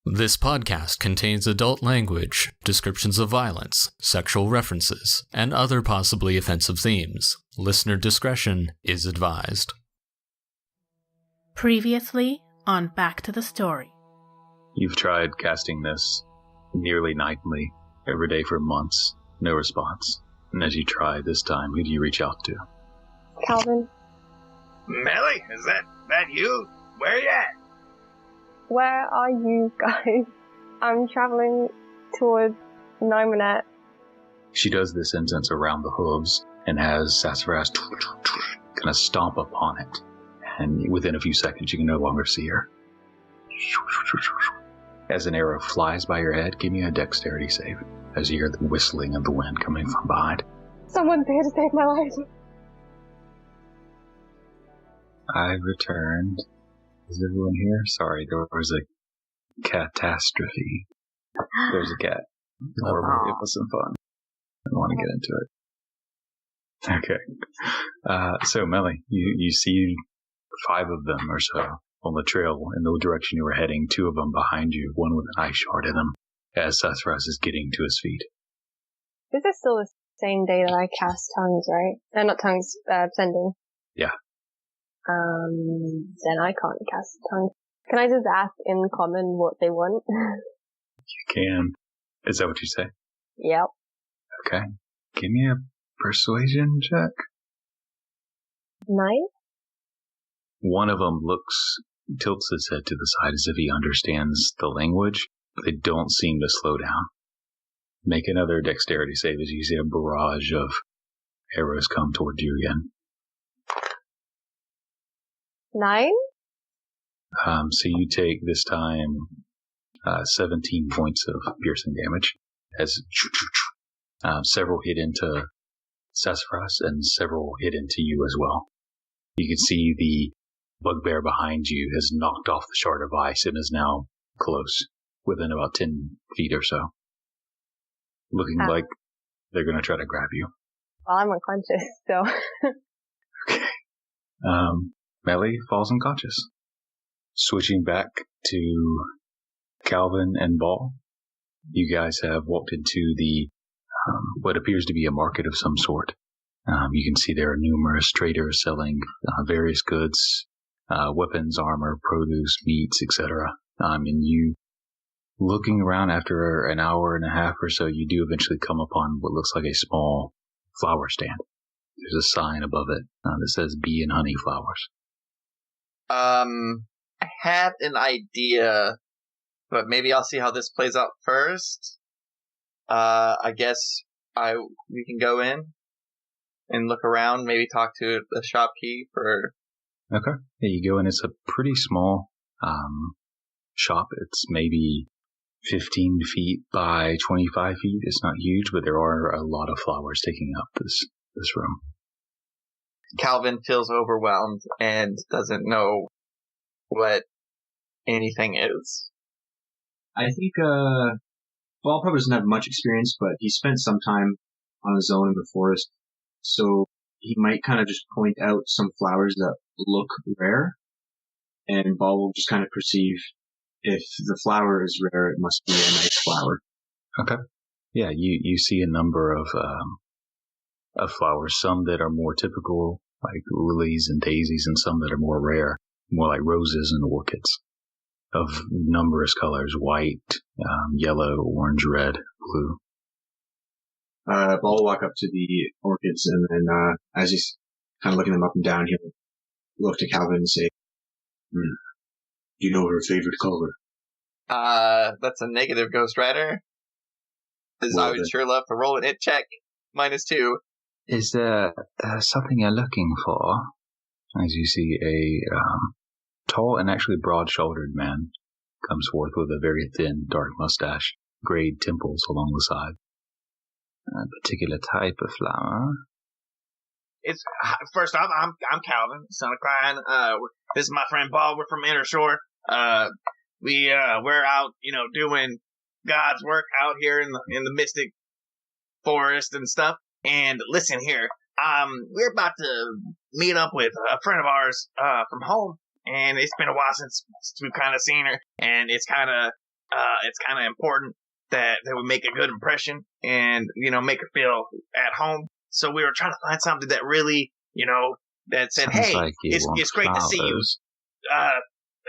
This podcast contains adult language, descriptions of violence, sexual references, and other possibly offensive themes. Listener discretion is advised. Previously on Back to the Story. You've tried casting this nearly nightly, every day for months. No response. And as you try this time, who do you reach out to? Kalvyn. Meli, is that you? Where you at? Where are you guys? I'm traveling towards Nyessa. She does this incense around the hooves and has Sassafras kind of stomp upon it. And within a few seconds, you can no longer see her. As an arrow flies by your head, give me a dexterity save as you hear the whistling of the wind coming from behind. Someone's here to save my life. I've returned. Is everyone here? Sorry, there was a catastrophe. There's a cat. Or it was some fun. I don't want to get into it. Okay. So, Meli, you see 5 of them or so on the trail in the direction you were heading. 2 of them behind you, one with an ice shard in them, as Sassafras is getting to his feet. This is still the same day that I cast tongues, right? Not tongues, sending. Yeah. Then I can't cast tongues. Can I just ask in common what they want? You can. Is that what you say? Yep. Okay. Give me a persuasion check. 9? One of them tilts his head to the side as if he understands the language, but they don't seem to slow down. Make another dexterity save as you see a barrage of arrows come toward you again. 9? So you take this time 17 points of piercing damage as several hit into Sassafras and several hit into you as well. You can see the bugbear behind you has knocked off the shard of ice and is now close, within about 10 feet or so. Looking like they're going to try to grab you. Well, I'm unconscious, so... Okay. Meli falls unconscious. Switching back to Kalvyn and Ball, you guys have walked into the what appears to be a market of some sort. You can see there are numerous traders selling various goods, weapons, armor, produce, meats, etc. And you, looking around after an hour and a half or so, you do eventually come upon what looks like a small flower stand. There's a sign above it that says bee and honey flowers. I had an idea, but maybe I'll see how this plays out first. I guess we can go in and look around, maybe talk to the shopkeep or... Okay. Yeah, you go in. It's a pretty small shop. It's maybe 15 feet by 25 feet. It's not huge, but there are a lot of flowers taking up this room. Kalvyn feels overwhelmed and doesn't know what anything is. I think, Ball probably doesn't have much experience, but he spent some time on his own in the forest, so he might kind of just point out some flowers that look rare, and Ball will just kind of perceive if the flower is rare, it must be a nice flower. Okay. Yeah, you see a number of flowers, some that are more typical, like lilies and daisies, and some that are more rare, more like roses and orchids, of numerous colors: white, yellow, orange, red, blue. Ball will walk up to the orchids, and then as he's kind of looking them up and down, he'll look to Kalvyn and say, "Do you know her favorite color?" That's a negative, Ghost Rider. Because I would sure love to roll an it check. -2. Is there something you're looking for? As you see a tall and actually broad-shouldered man comes forth with a very thin, dark mustache, grayed temples along the side. A particular type of flower? It's first off, I'm Kalvyn, son of Klein. This is my friend Ball. We're from Inner Shore. We're out, doing God's work out here in the mystic forest and stuff. And listen here, we're about to meet up with a friend of ours from home, and it's been a while since we've kind of seen her, and it's kind of it's kind of important that we make a good impression and, make her feel at home. So we were trying to find something that really, that said, Sounds hey, like you want it's great to see you.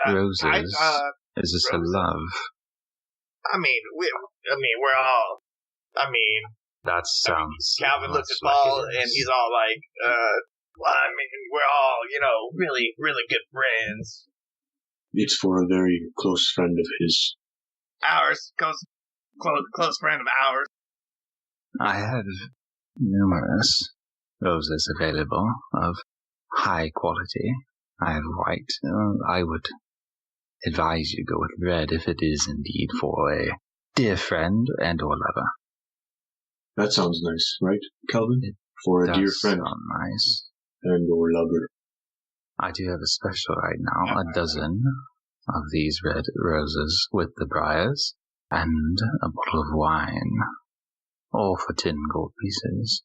Roses. Is this a love? We're all, That sounds... Kalvyn looks at Paul and he's all like, we're all, really, really good friends. It's for a very close friend of his. Ours, close friend of ours. I have numerous roses available of high quality. I have white. I would advise you go with red if it is indeed for a dear friend and or lover. That sounds nice, right, Kalvyn? For a dear friend. Sound nice. And or lover. I do have a special right now, a dozen of these red roses with the briars, and a bottle of wine, all for 10 gold pieces.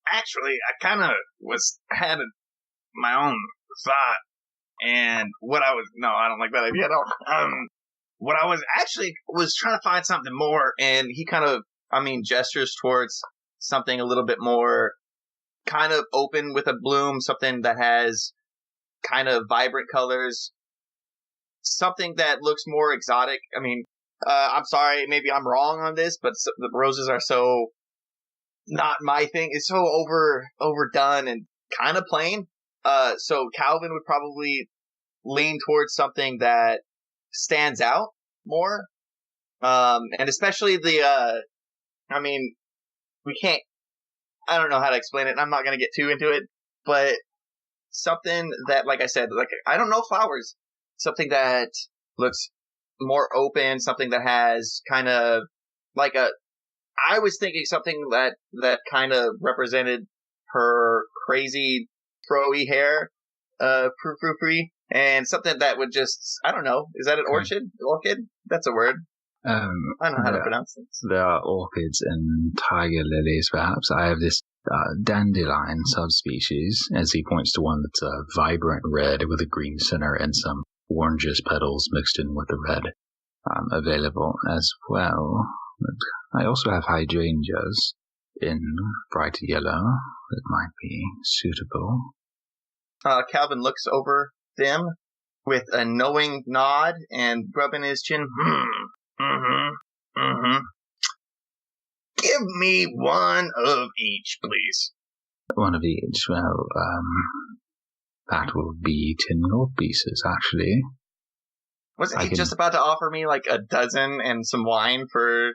Actually, I kind of had my own thought, and I don't like that idea at all. What I was trying to find something more, and he kind of, gestures towards something a little bit more kind of open with a bloom, something that has kind of vibrant colors, something that looks more exotic. I'm sorry, maybe I'm wrong on this, but the roses are so not my thing. It's so overdone and kind of plain. So Kalvyn would probably lean towards something that stands out more. And especially we can't, I don't know how to explain it, and I'm not going to get too into it, but something that, like I said, I don't know flowers. Something that looks more open, something that has kind of I was thinking something that kind of represented her crazy fro-y hair, and something that would just, I don't know, is that an orchid? Orchid? That's a word. I don't know how to pronounce it. There are orchids and tiger lilies, perhaps. I have this dandelion subspecies, as he points to one that's a vibrant red with a green center and some oranges petals mixed in with the red, available as well. But I also have hydrangeas in bright yellow that might be suitable. Kalvyn looks over them with a knowing nod and rubbing his chin. Give me one of each, please. One of each. Well, that will be 10 gold pieces, actually. Wasn't he just about to offer me like a dozen and some wine for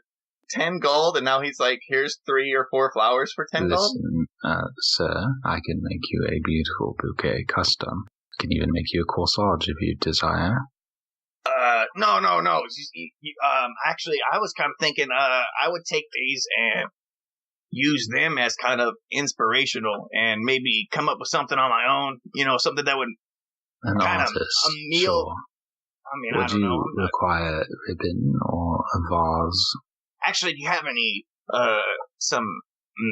10 gold, and now he's like, here's 3 or 4 flowers for 10 gold? Listen, sir, I can make you a beautiful bouquet custom. I can even make you a corsage if you desire. No. Actually, I was kind of thinking, I would take these and use them as kind of inspirational and maybe come up with something on my own, something that would An kind artist, of a meal. sure. I Would don't know. you require ribbon or a vase? Actually, do you have any, some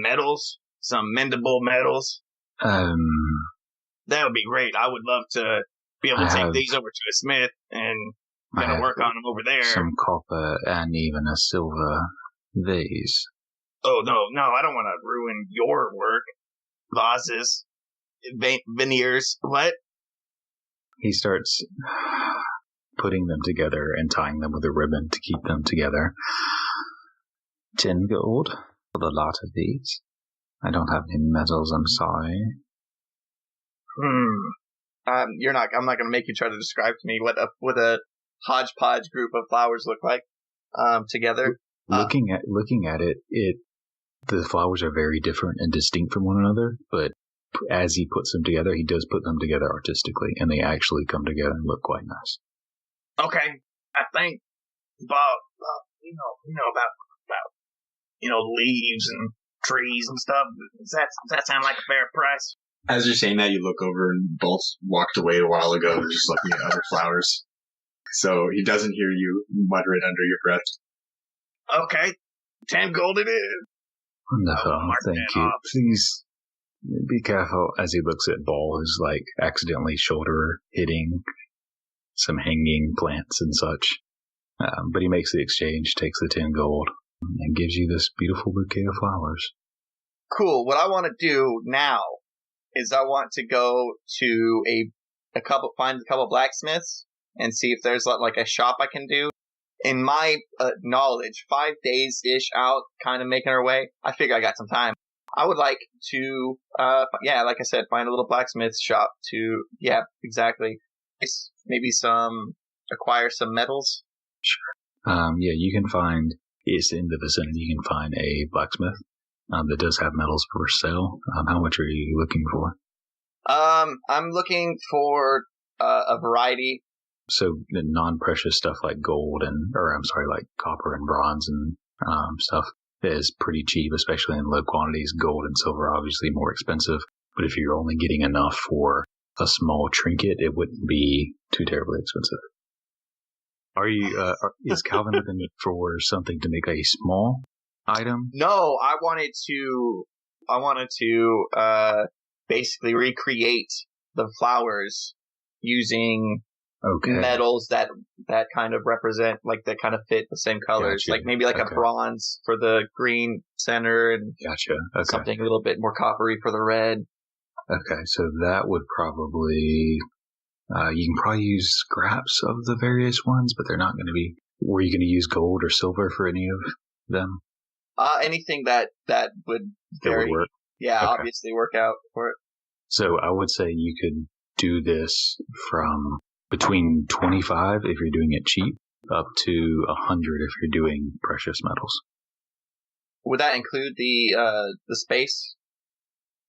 metals? Some mendable metals? That would be great. I would love to be able to take these over to a smith and kind of work on them over there. Some copper and even a silver vase. Oh, no, I don't want to ruin your work. Vases, veneers, what? He starts putting them together and tying them with a ribbon to keep them together. 10 gold for the lot of these. I don't have any metals, I'm sorry. I'm not going to make you try to describe to me what a hodgepodge group of flowers look like, together. Looking at it, the flowers are very different and distinct from one another, but as he puts them together, he does put them together artistically, and they actually come together and look quite nice. Okay, I think about leaves and trees and stuff. Does that sound like a fair price? As you're saying that, you look over and Bolt walked away a while ago, just looking at other flowers. So he doesn't hear you mutter it under your breath. Okay, 10 gold it is. Wonderful, thank you. Please be careful as he looks at Ball, who's accidentally shoulder hitting some hanging plants and such. But he makes the exchange, takes the 10 gold, and gives you this beautiful bouquet of flowers. Cool. What I want to do now is I want to go to find a couple blacksmiths and see if there's like a shop I can do. In my knowledge, 5 days-ish out, kind of making our way. I figure I got some time. I would like to, like I said, find a little blacksmith shop to, exactly. Maybe acquire some metals. Sure. You can find, it's in the vicinity, you can find a blacksmith that does have metals for sale. How much are you looking for? I'm looking for a variety. So the non-precious stuff like gold like copper and bronze and stuff is pretty cheap, especially in low quantities. Gold and silver are obviously more expensive, but if you're only getting enough for a small trinket, it wouldn't be too terribly expensive. Are you? Is Kalvyn looking for something to make a small item? No, I wanted to basically recreate the flowers using metals that kind of represent, like, that kind of fit the same colors. Gotcha. Like maybe like a bronze for the green center and something a little bit more coppery for the red. Okay, so that would probably, you can probably use scraps of the various ones, but they're not going to be, were you going to use gold or silver for any of them? Anything that would work. Obviously work out for it. So I would say you could do this from between 25 if you're doing it cheap, up to 100 if you're doing precious metals. Would that include the space?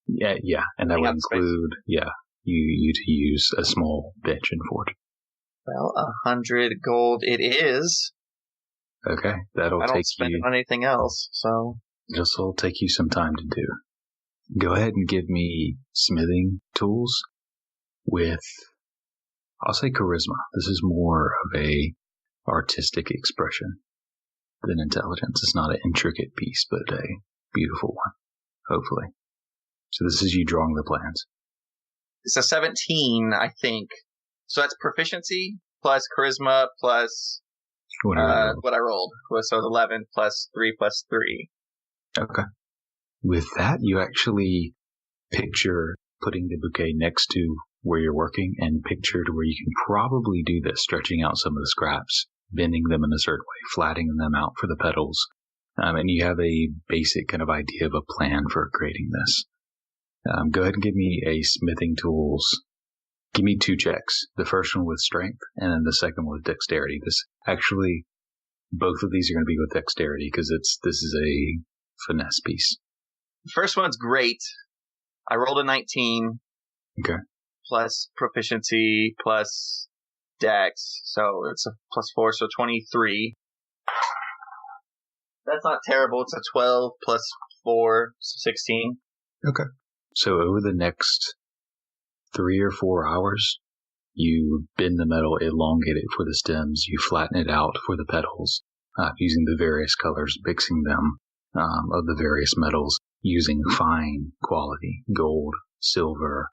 Yeah, and that would include you to use a small bench and forge. Well, 100 gold it is. Okay, I don't spend it on anything else, so this will take you some time to do. Go ahead and give me smithing tools with, I'll say, charisma. This is more of a artistic expression than intelligence. It's not an intricate piece, but a beautiful one, hopefully. So this is you drawing the plans. It's a 17, I think. So that's proficiency plus charisma plus what I rolled. So it's 11 plus 3 plus 3. Okay. With that, you actually picture putting the bouquet next to where you're working and picture to where you can probably do this, stretching out some of the scraps, bending them in a certain way, flattening them out for the petals. And you have a basic kind of idea of a plan for creating this. Go ahead and give me a smithing tools. Give me 2 checks. The first one with strength, and then the second one with dexterity. Both of these are going to be with dexterity because this is a finesse piece. The first one's great. I rolled a 19. Okay. Plus proficiency plus dex, so it's a plus 4, so 23. That's not terrible. It's a 12 plus 4, 16. Okay. So over the next 3 or 4 hours, you bend the metal, elongate it for the stems, you flatten it out for the petals, using the various colors, mixing them of the various metals, using fine quality, gold, silver,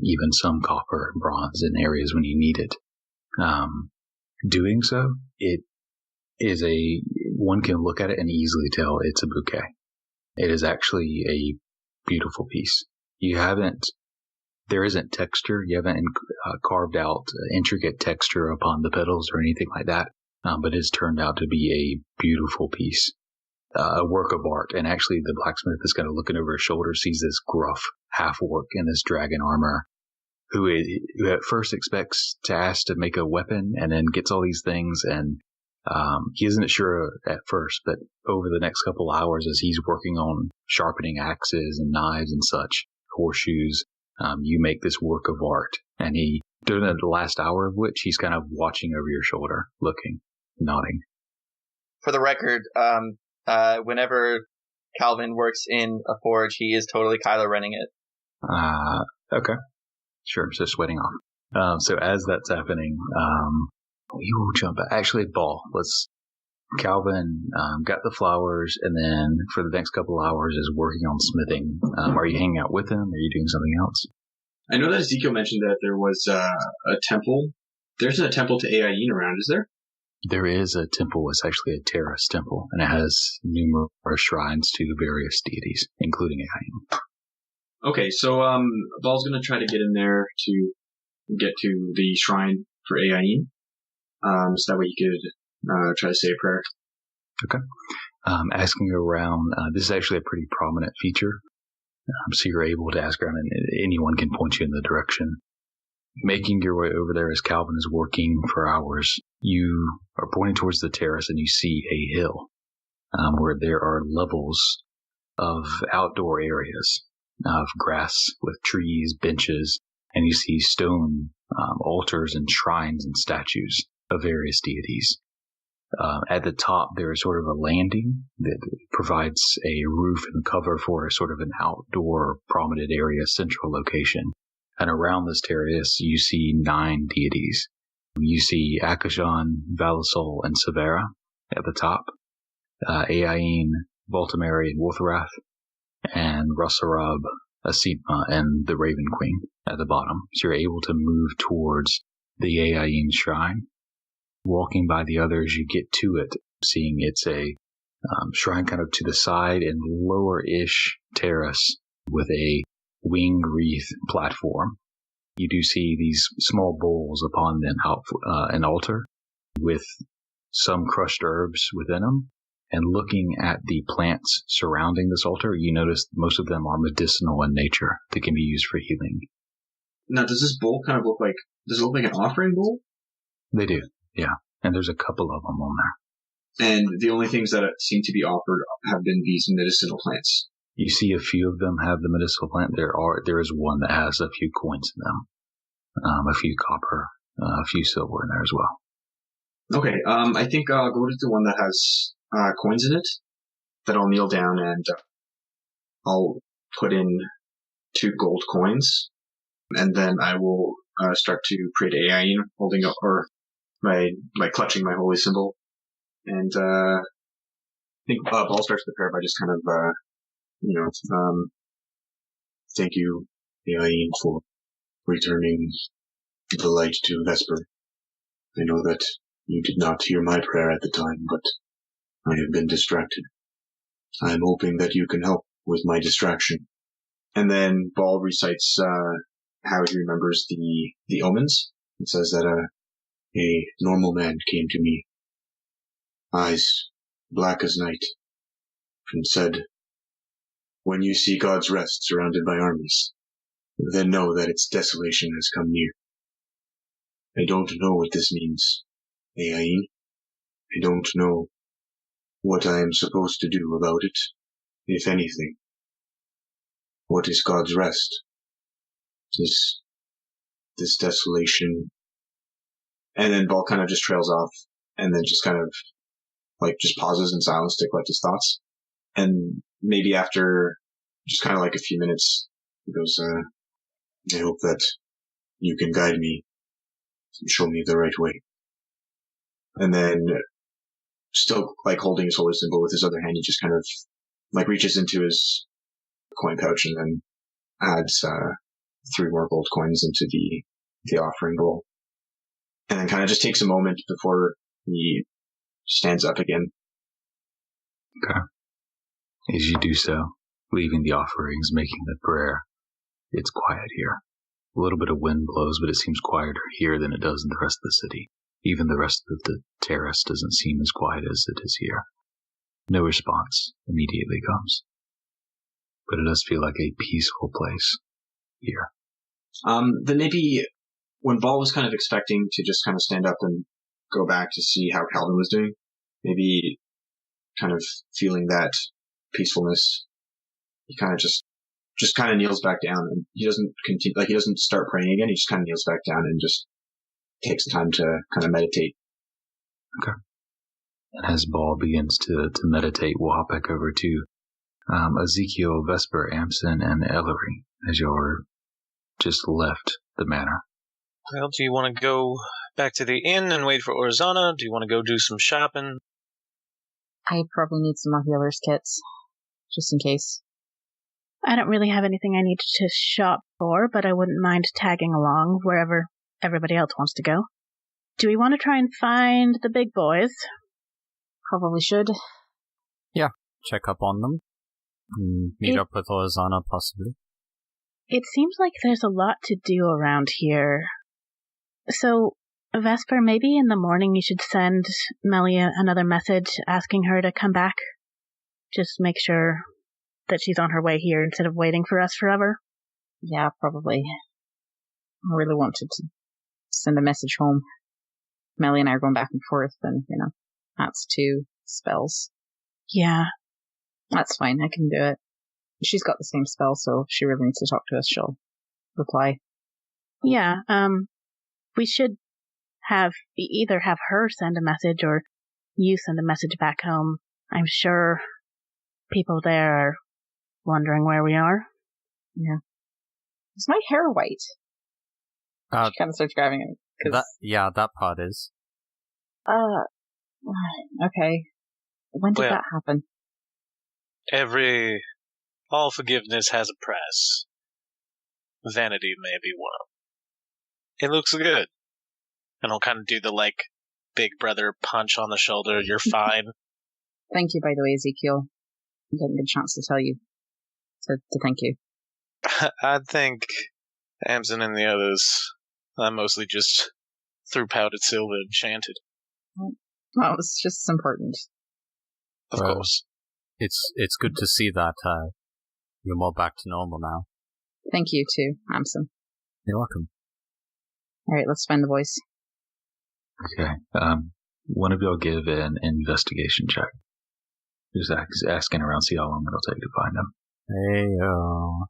even some copper and bronze in areas when you need it. Doing so, it is one can look at it and easily tell it's a bouquet. It is actually a beautiful piece. There isn't texture. You haven't carved out intricate texture upon the petals or anything like that, but it's turned out to be a beautiful piece, a work of art. And actually the blacksmith is kind of looking over his shoulder, sees this gruff half-orc in this dragon armor, who at first expects to ask to make a weapon and then gets all these things, and he isn't sure at first, but over the next couple hours as he's working on sharpening axes and knives and such, horseshoes, you make this work of art. And during the last hour of which, he's kind of watching over your shoulder, looking, nodding. For the record, whenever Kalvyn works in a forge, he is totally Kylo Renning it. Okay. Sure, so sweating off. So as that's happening, we will jump back. Actually, Ball, Kalvyn got the flowers, and then for the next couple of hours is working on smithing. Are you hanging out with him? Are you doing something else? I know that Ezekiel mentioned that there was a temple. There's a temple to Ayin around, is there? There is a temple. It's actually a terrace temple, and it has numerous shrines to various deities, including Aim. Okay, so Ball's gonna try to get in there to get to the shrine for Aim. So that way you could try to say a prayer. Okay. Asking around, this is actually a pretty prominent feature, so you're able to ask around, and anyone can point you in the direction. Making your way over there as Kalvyn is working for hours, you are pointing towards the terrace and you see a hill where there are levels of outdoor areas of grass with trees, benches, and you see stone altars and shrines and statues of various deities. At the top, there is sort of a landing that provides a roof and cover for a sort of an outdoor prominent area central location. And around this terrace, you see 9 deities. You see Akashan, Valisol, and Severa at the top, Ain, Voltameri, and Woltharath, and Rasarab, Asitma, and the Raven Queen at the bottom. So you're able to move towards the Ain shrine. Walking by the others, you get to it, seeing it's a shrine kind of to the side and lower-ish terrace with a wing wreath platform. You do see these small bowls upon an altar with some crushed herbs within them. And looking at the plants surrounding this altar, you notice most of them are medicinal in nature that can be used for healing. Now, does this bowl kind of look like an offering bowl? They do, yeah. And there's a couple of them on there. And the only things that seem to be offered have been these medicinal plants. You see a few of them have the medicinal plant. There is one that has a few coins in them, a few copper, a few silver in there as well. Okay, I think I'll go to the one that has coins in it. Then I'll kneel down and I'll put in 2 gold coins, and then I will start to pray to Ain, holding up or by clutching my holy symbol. And I think Ball starts the prayer by just kind of thank you, Ain, for returning the light to Vesper. I know that you did not hear my prayer at the time, but I have been distracted. I am hoping that you can help with my distraction. And then Ball recites how he remembers the omens. It says that a normal man came to me, eyes black as night, and said, "When you see God's rest surrounded by armies, then know that its desolation has come near." I don't know what this means, Ain. I don't know what I am supposed to do about it, if anything. What is God's rest? This desolation. And then Ball kind of just trails off, and then just kind of, just pauses in silence to collect his thoughts. And maybe after just kind of a few minutes, he goes, I hope that you can guide me and show me the right way. And then, still holding his holy symbol with his other hand, he just kind of reaches into his coin pouch and then adds 3 more gold coins into the offering bowl. And then kind of just takes a moment before he stands up again. Okay. As you do so, leaving the offerings, making the prayer, it's quiet here. A little bit of wind blows, but it seems quieter here than it does in the rest of the city. Even the rest of the terrace doesn't seem as quiet as it is here. No response immediately comes. But it does feel like a peaceful place here. Then maybe when Ball was kind of expecting to just kind of stand up and go back to see how Kalvyn was doing, maybe kind of feeling that peacefulness, he kind of just kind of kneels back down, and he doesn't continue, he doesn't start praying again. He just kind of kneels back down and just takes time to kind of meditate. Okay. And as Ball begins to meditate, we'll hop back over to Ezekiel, Vesper, Amsen, and Ellory as you're just left the manor. Well, do you want to go back to the inn and wait for Orzana? Do you want to go do some shopping? I probably need some more healer's kits, just in case. I don't really have anything I need to shop for, but I wouldn't mind tagging along wherever everybody else wants to go. Do we want to try and find the big boys? Probably should. Yeah, check up on them. Meet up with Orzana, possibly. It seems like there's a lot to do around here. So, Vesper, maybe in the morning you should send Meli another message asking her to come back. Just make sure that she's on her way here instead of waiting for us forever. Yeah, probably. I really wanted to send a message home. Meli and I are going back and forth, and, that's 2 spells. Yeah. That's fine, I can do it. She's got the same spell, so if she really needs to talk to us, she'll reply. Yeah, we should either have her send a message or you send a message back home. I'm sure people there are wondering where we are. Yeah. Is my hair white? She kind of starts grabbing it. That part is. Okay. When did that happen? All forgiveness has a price. Vanity may be one of them. It looks good. And I'll kind of do the, big brother punch on the shoulder. You're fine. Thank you, by the way, Ezekiel. I didn't get a chance to tell you. To thank you. I think Amsen and the others, I mostly just threw powdered silver and chanted. Well, it's just important. Of course. It's good to see that you're more back to normal now. Thank you, too, Amsen. You're welcome. Alright, let's find the boys. Okay. One of y'all give an investigation check. Just asking around, see how long it'll take to find them. Hey-yo.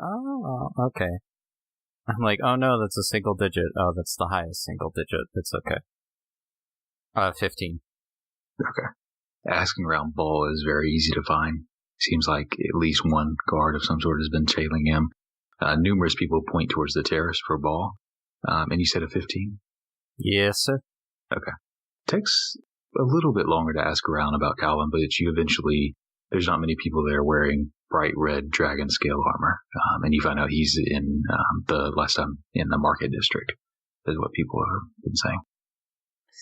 Oh, okay. I'm like, oh no, that's a single digit. Oh, that's the highest single digit. It's okay. 15. Okay. Asking around Ball is very easy to find. Seems like at least one guard of some sort has been tailing him. Numerous people point towards the terrace for Ball. And you said a 15? Yes, sir. Okay. Takes a little bit longer to ask around about Kalvyn, but there's not many people there wearing bright red dragon scale armor. And you find out he's in the last time in the market district, is what people have been saying.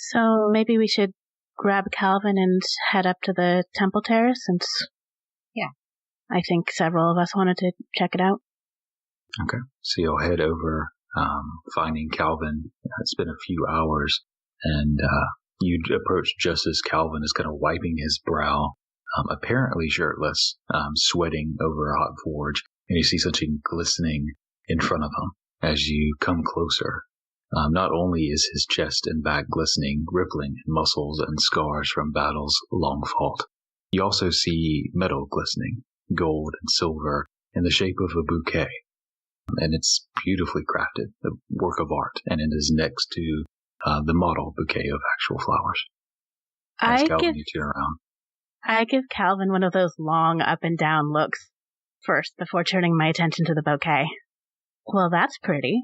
So maybe we should grab Kalvyn and head up to the temple terrace, since I think several of us wanted to check it out. Okay. So you'll head over, finding Kalvyn. It's been a few hours, and you'd approach just as Kalvyn is kind of wiping his brow, apparently shirtless, sweating over a hot forge, and you see something glistening in front of him. As you come closer, not only is his chest and back glistening, rippling in muscles and scars from battles long fought, you also see metal glistening, gold and silver, in the shape of a bouquet. And it's beautifully crafted, a work of art, and it is next to the model bouquet of actual flowers. As Kalvyn, you turn around. I give Kalvyn one of those long up and down looks first before turning my attention to the bouquet. Well, that's pretty.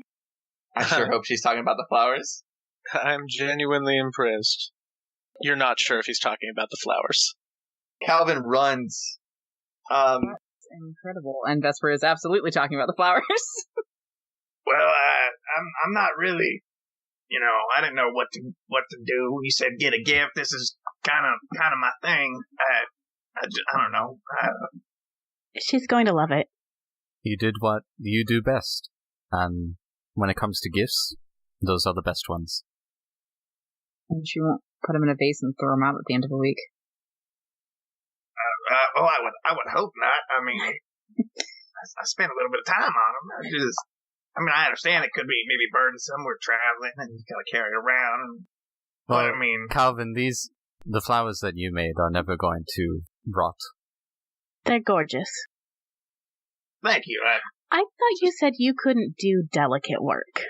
I sure hope she's talking about the flowers. I'm genuinely impressed. You're not sure if he's talking about the flowers. Kalvyn runs. That's incredible. And Vesper is absolutely talking about the flowers. Well, I'm not really, I didn't know what to do. You said get a gift. This is kind of my thing. I don't know. She's going to love it. You did what you do best. And when it comes to gifts, those are the best ones. And she won't put them in a vase and throw them out at the end of the week. I would hope not. I mean, I spent a little bit of time on them. I understand it could be maybe burdensome. We're traveling and you gotta carry it around. Well, but Kalvyn, the flowers that you made are never going to rot. They're gorgeous. Thank you. I thought you said you couldn't do delicate work.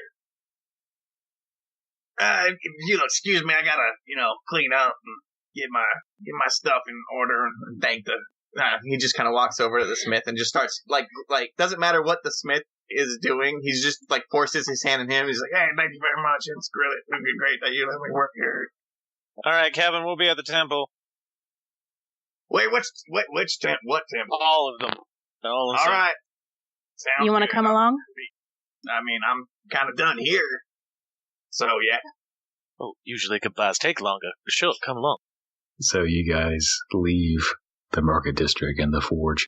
If you'll excuse me, I gotta, clean up and get my stuff in order and thank the. He just kind of walks over to the smith and just starts like doesn't matter what the smith is doing. He's just forces his hand in him. He's like, "Hey, thank you very much. It's really great that you let me work here." All right, Kalvyn, we'll be at the temple. Wait, which temple? What temple? All of them. All right. Sounds you want to come along? I'm kind of done here. So, yeah. Oh, usually goodbyes take longer. Sure, come along. So you guys leave the market district and the forge,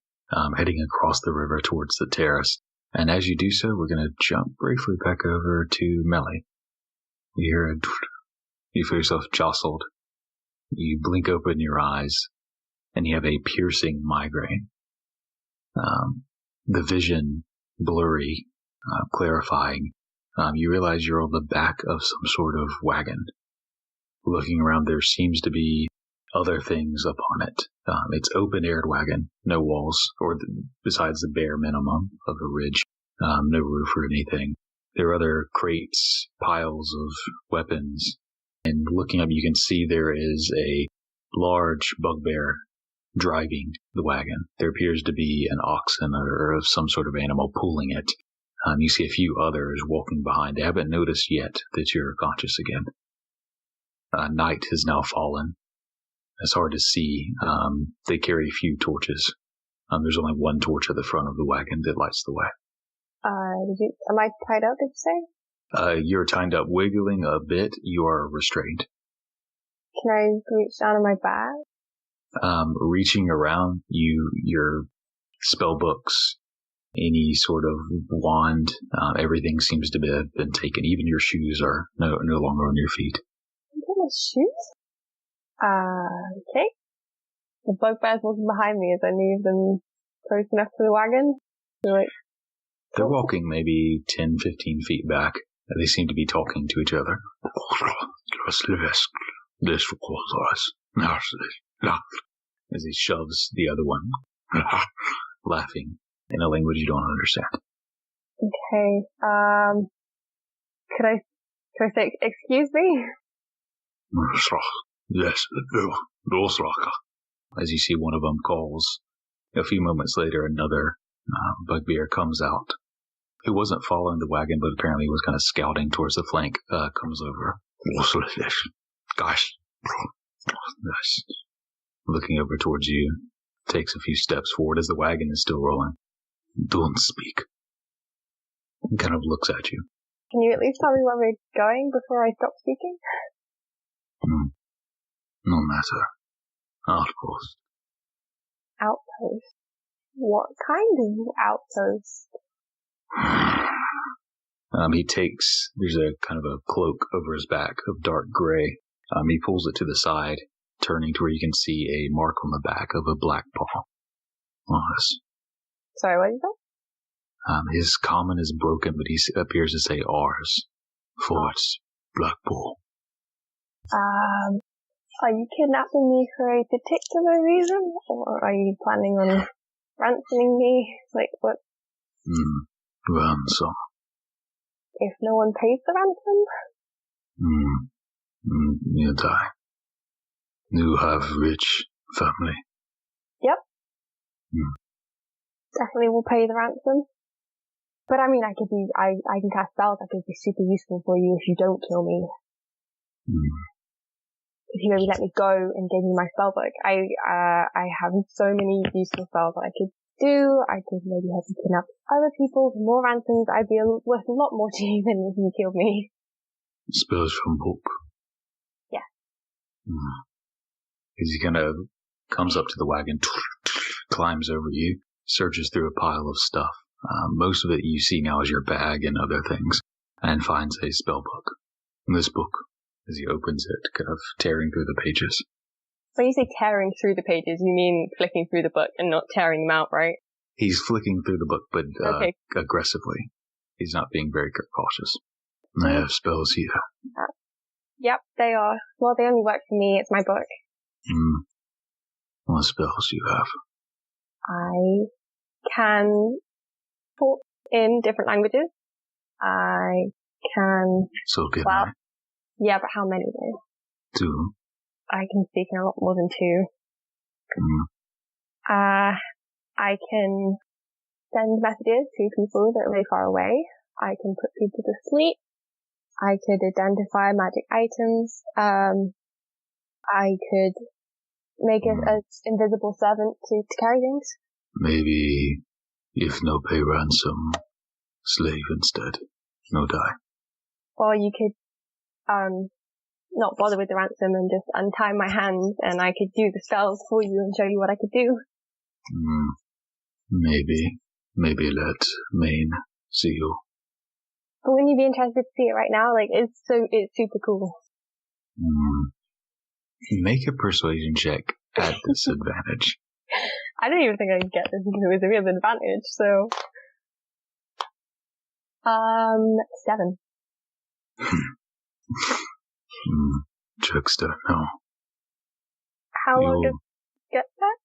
heading across the river towards the terrace. And as you do so, we're going to jump briefly back over to Meli. You hear you feel yourself jostled. You blink open your eyes, and you have a piercing migraine. The vision blurry, clarifying. You realize you're on the back of some sort of wagon. Looking around, there seems to be other things upon it. It's open-aired wagon, no walls, besides the bare minimum of a ridge, no roof or anything. There are other crates, piles of weapons, and looking up, you can see there is a large bugbear driving the wagon. There appears to be an oxen or some sort of animal pulling it. You see a few others walking behind. They haven't noticed yet that you're conscious again. Night has now fallen. It's hard to see. They carry a few torches. There's only one torch at the front of the wagon that lights the way. Am I tied up, did you say? You're tied up, wiggling a bit. You are restrained. Can I reach down in my bag? Reaching around, your spell books, any sort of wand, everything seems to have been taken. Even your shoes are no longer on your feet. My shoes? Okay. The bugbear's walking behind me as I move them close enough to the wagon. They're walking maybe 10, 15 feet back. They seem to be talking to each other. As he shoves the other one, laughing in a language you don't understand. Okay, could I say, excuse me? Yes, as you see one of them calls. A few moments later, another bugbear comes out. Who wasn't following the wagon, but apparently was kind of scouting towards the flank, comes over. Guys, looking over towards you, takes a few steps forward as the wagon is still rolling. Don't speak. And kind of looks at you. Can you at least tell me where we're going before I stop speaking? No matter. Outpost. Outpost? What kind of outpost? There's a kind of a cloak over his back of dark gray. He pulls it to the side, turning to where you can see a mark on the back of a Blackpaw. Yes. Sorry, what did you say? His common is broken, but he appears to say ours. For it's Blackpaw. Are you kidnapping me for a particular reason? Or are you planning on ransoming me? Like, what? Ransom. If no one pays the ransom? You die. You have rich family. Yep. Definitely will pay the ransom. But I mean, I can cast spells that could be super useful for you if you don't kill me. If you maybe let me go and give me my spell book. I have so many useful spells that I could do. I could maybe help you kidnap other people for more ransoms. I'd be worth a lot more to you than if you killed me. Spells from book. Yeah. As he kind of comes up to the wagon, climbs over you, searches through a pile of stuff. Most of it you see now is your bag and other things, and finds a spell book. And this book, as he opens it, kind of tearing through the pages. When you say tearing through the pages, you mean flicking through the book and not tearing them out, right? He's flicking through the book, but okay. Aggressively. He's not being very cautious. I have spells here. Yep, they are. Well, they only work for me. It's my book. What spells do you have? I can talk in different languages. I can... So can I. Yeah, but how many though? 2. I can speak in a lot more than 2. I can send messages to people that are really far away. I can put people to sleep. I could identify magic items. I could make an invisible servant to carry things. Maybe, if no pay ransom, slave instead. No die. Or you could not bother with the ransom and just untie my hands and I could do the spells for you and show you what I could do. Maybe let Maine see you. But wouldn't you be interested to see it right now? Like, it's super cool. Make a persuasion check at disadvantage. I don't even think I could get this because it was a real advantage, so. 7. Trickster, no. How long does it get that?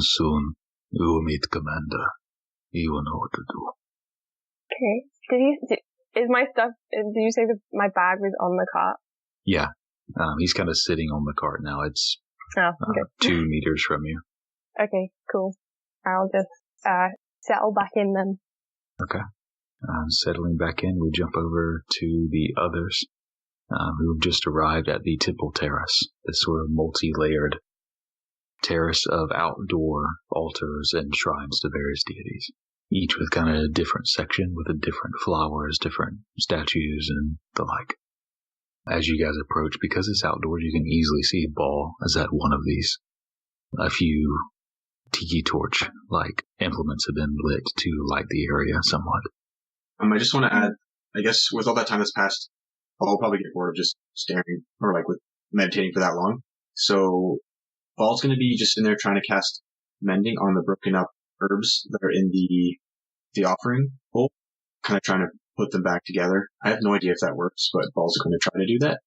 Soon, you will meet Commander. He will know what to do. Okay. Is my stuff, did you say that my bag was on the cart? Yeah. He's kind of sitting on the cart now. It's 2 meters from you. Okay, cool. I'll just settle back in then. Okay. Settling back in, we jump over to the others who have just arrived at the Temple Terrace, this sort of multi-layered terrace of outdoor altars and shrines to various deities, each with kind of a different section with a different flowers, different statues, and the like. As you guys approach, because it's outdoors, you can easily see Ball as at one of these. A few tiki torch-like implements have been lit to light the area somewhat. I just want to add, I guess with all that time that's passed, Ball will probably get bored of just staring or like with meditating for that long. So Ball's going to be just in there trying to cast mending on the broken up herbs that are in the offering bowl, kind of trying to put them back together. I have no idea if that works, but Ball's going to try to do that.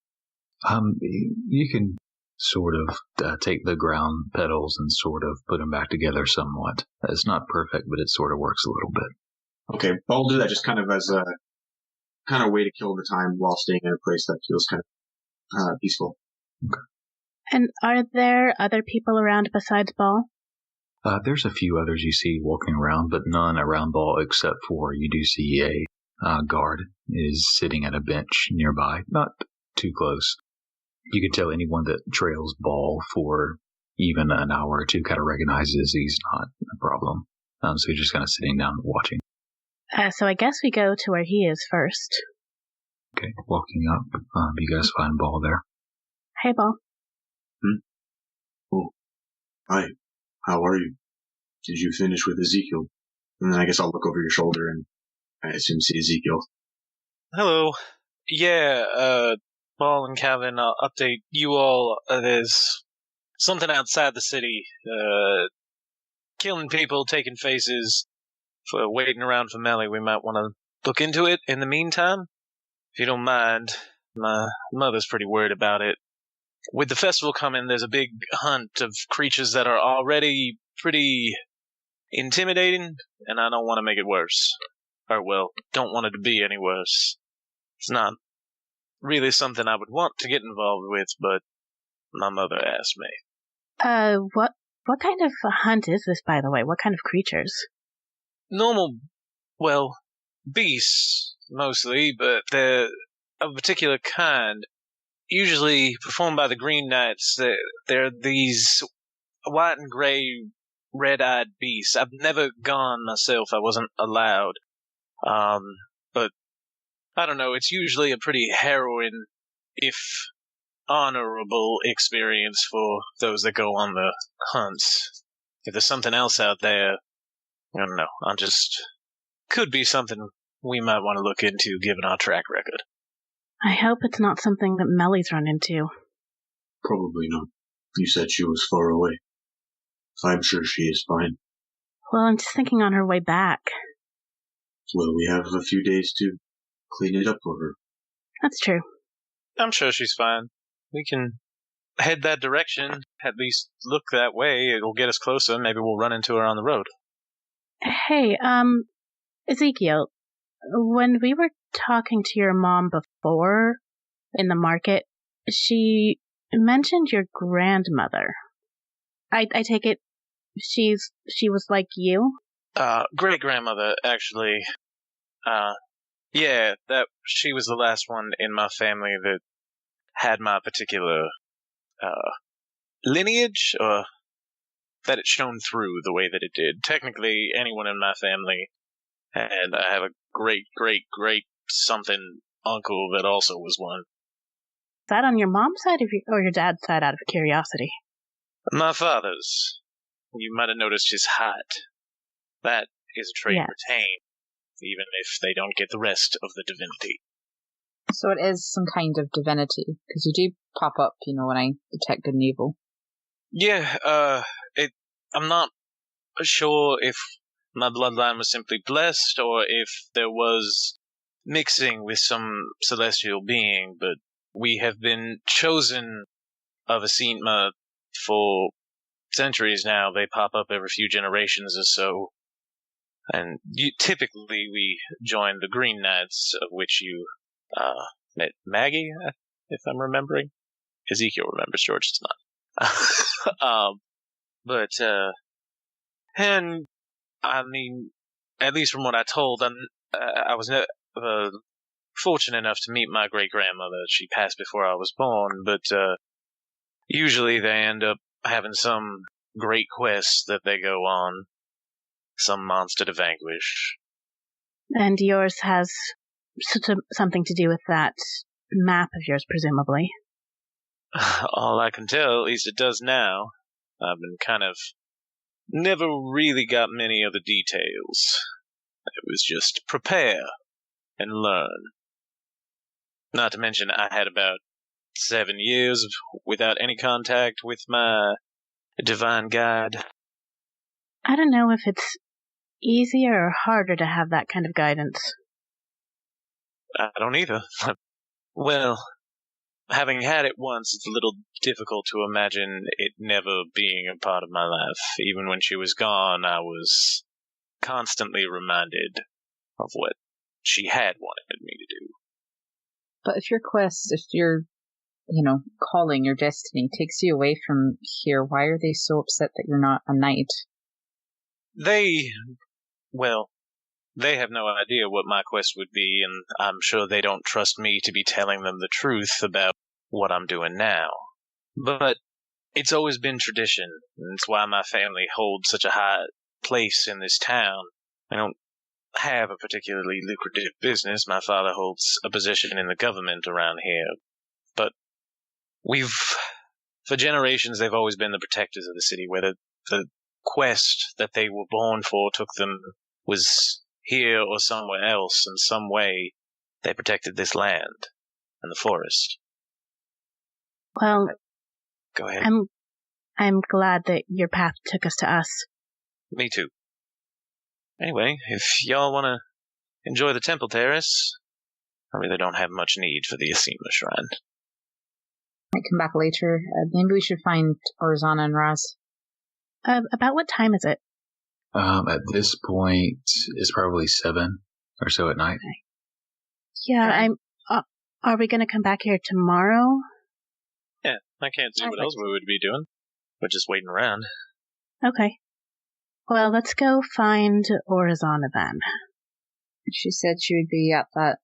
You can sort of take the ground petals and sort of put them back together somewhat. It's not perfect, but it sort of works a little bit. Okay, Ball will do that just kind of as a kind of way to kill the time while staying in a place that feels kind of peaceful. Okay. And are there other people around besides Ball? There's a few others you see walking around, but none around Ball except for you do see a guard is sitting at a bench nearby, not too close. You can tell anyone that trails Ball for even an hour or two kind of recognizes he's not a problem. So he's just kind of sitting down and watching. So I guess we go to where he is first. Okay, walking up, you guys find Ball there. Hey, Ball. Oh, hi. How are you? Did you finish with Ezekiel? And then I guess I'll look over your shoulder and I assume see Ezekiel. Hello. Yeah, Ball and Kalvyn, I'll update you all. There's something outside the city. Killing people, taking faces, for waiting around for Meli. We might want to look into it in the meantime. If you don't mind, my mother's pretty worried about it. With the festival coming, there's a big hunt of creatures that are already pretty intimidating, and I don't want to make it worse. Or, well, don't want it to be any worse. It's not really something I would want to get involved with, but my mother asked me. What kind of a hunt is this, by the way? What kind of creatures? Normal, well, beasts, mostly, but they're of a particular kind. Usually performed by the Green Knights. They're these white and gray, red-eyed beasts. I've never gone myself. I wasn't allowed. But I don't know. It's usually a pretty harrowing, if honorable experience for those that go on the hunts. If there's something else out there, I don't know. Could be something we might want to look into given our track record. I hope it's not something that Meli's run into. Probably not. You said she was far away. I'm sure she is fine. Well, I'm just thinking on her way back. Well, we have a few days to clean it up for her. That's true. I'm sure she's fine. We can head that direction, at least look that way. It'll get us closer. Maybe we'll run into her on the road. Hey, Ezekiel, when we were talking to your mom before in the market, she mentioned your grandmother. I take it she was like you? Great-grandmother, actually. Yeah, she was the last one in my family that had my particular, lineage, or that it shone through the way that it did. Technically, anyone in my family, and I have a great something uncle that also was one. that on your mom's side or your dad's side, out of curiosity? My father's. You might have noticed his height. That is a trait retained, even if they don't get the rest of the divinity. So it is some kind of divinity, because you do pop up, when I detect good and evil. Yeah, I'm not sure if my bloodline was simply blessed, or if there was mixing with some celestial being, but we have been chosen of a Sintma for centuries now. They pop up every few generations or so. And typically we join the Green Knights, of which you met Maggie, if I'm remembering. Ezekiel remembers, George does not. And I mean, at least from what I told, I was fortunate enough to meet my great-grandmother. She passed before I was born, but usually they end up having some great quest that they go on, some monster to vanquish. And yours has something to do with that map of yours, presumably. All I can tell, at least it does now. I've been kind of never really got many of the details. It was just prepare and learn. Not to mention I had about 7 years without any contact with my divine guide. I don't know if it's easier or harder to have that kind of guidance. I don't either. Well, having had it once, it's a little difficult to imagine it never being a part of my life. Even when she was gone, I was constantly reminded of what she had wanted me to do. But if your quest, if your, calling, your destiny takes you away from here, why are they so upset that you're not a knight? They have no idea what my quest would be, and I'm sure they don't trust me to be telling them the truth about what I'm doing now. But it's always been tradition, and it's why my family holds such a high place in this town. I don't have a particularly lucrative business. My father holds a position in the government around here. But for generations, they've always been the protectors of the city, whether the quest that they were born for took them was here or somewhere else. In some way, they protected this land and the forest. Well, go ahead. I'm glad that your path took us to us. Me too. Anyway, if y'all want to enjoy the temple terrace, I really don't have much need for the Asima shrine. Might come back later. Maybe we should find Orzana and Raz. About what time is it? At this point, it's probably 7 or so at night. Okay. Yeah, are we going to come back here tomorrow? Yeah, I can't see what else we would be doing. We're just waiting around. Okay. Well, let's go find Orzana then. She said she would be at that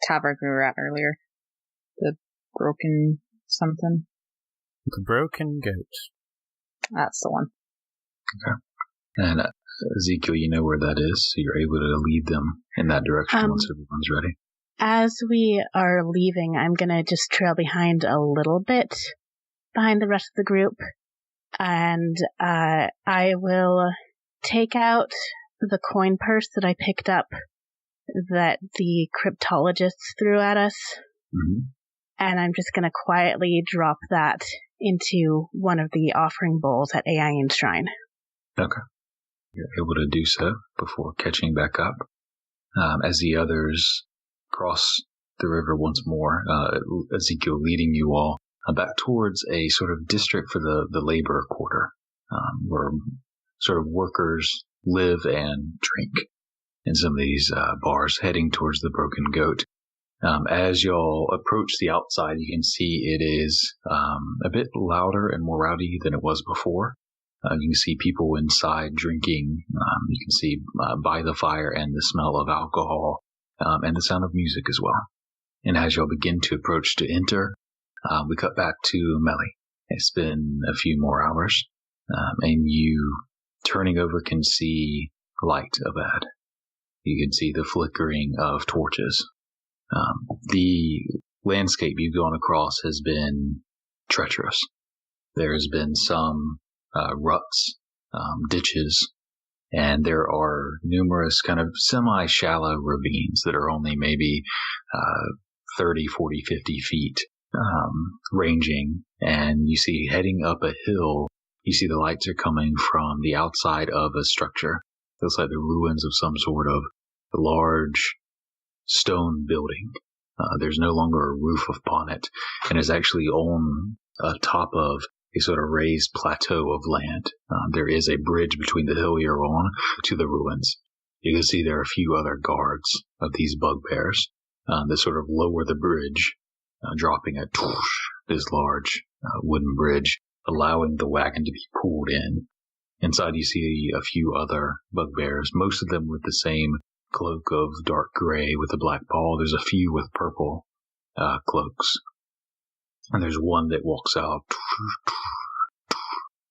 tavern we were at earlier. The broken something. The broken goat. That's the one. Okay. And Ezekiel, you know where that is, so you're able to lead them in that direction once everyone's ready. As we are leaving, I'm going to just trail behind a little bit, behind the rest of the group, and I will take out the coin purse that I picked up that the cryptologists threw at us, and I'm just going to quietly drop that into one of the offering bowls at Aian's shrine. Okay. You're able to do so before catching back up. As the others cross the river once more, Ezekiel leading you all back towards a sort of district for the labor quarter, where sort of workers live and drink in some of these bars, heading towards the Broken Goat. As y'all approach the outside, you can see it is a bit louder and more rowdy than it was before. You can see people inside drinking. You can see by the fire and the smell of alcohol and the sound of music as well. And as y'all begin to approach to enter, we cut back to Meli. It's been a few more hours, and you, turning over, can see light ahead. You can see the flickering of torches. The landscape you've gone across has been treacherous. There's been some ruts, ditches, and there are numerous kind of semi-shallow ravines that are only maybe 30, 40, 50 feet ranging. And you see heading up a hill, you see the lights are coming from the outside of a structure. Looks like the ruins of some sort of large stone building. There's no longer a roof upon it, and is actually on top of a sort of raised plateau of land. There is a bridge between the hill you're on to the ruins. You can see there are a few other guards of these bugbears that sort of lower the bridge, dropping at this large wooden bridge, allowing the wagon to be pulled in. Inside you see a few other bugbears, most of them with the same cloak of dark gray with a black paw. There's a few with purple cloaks. And there's one that walks out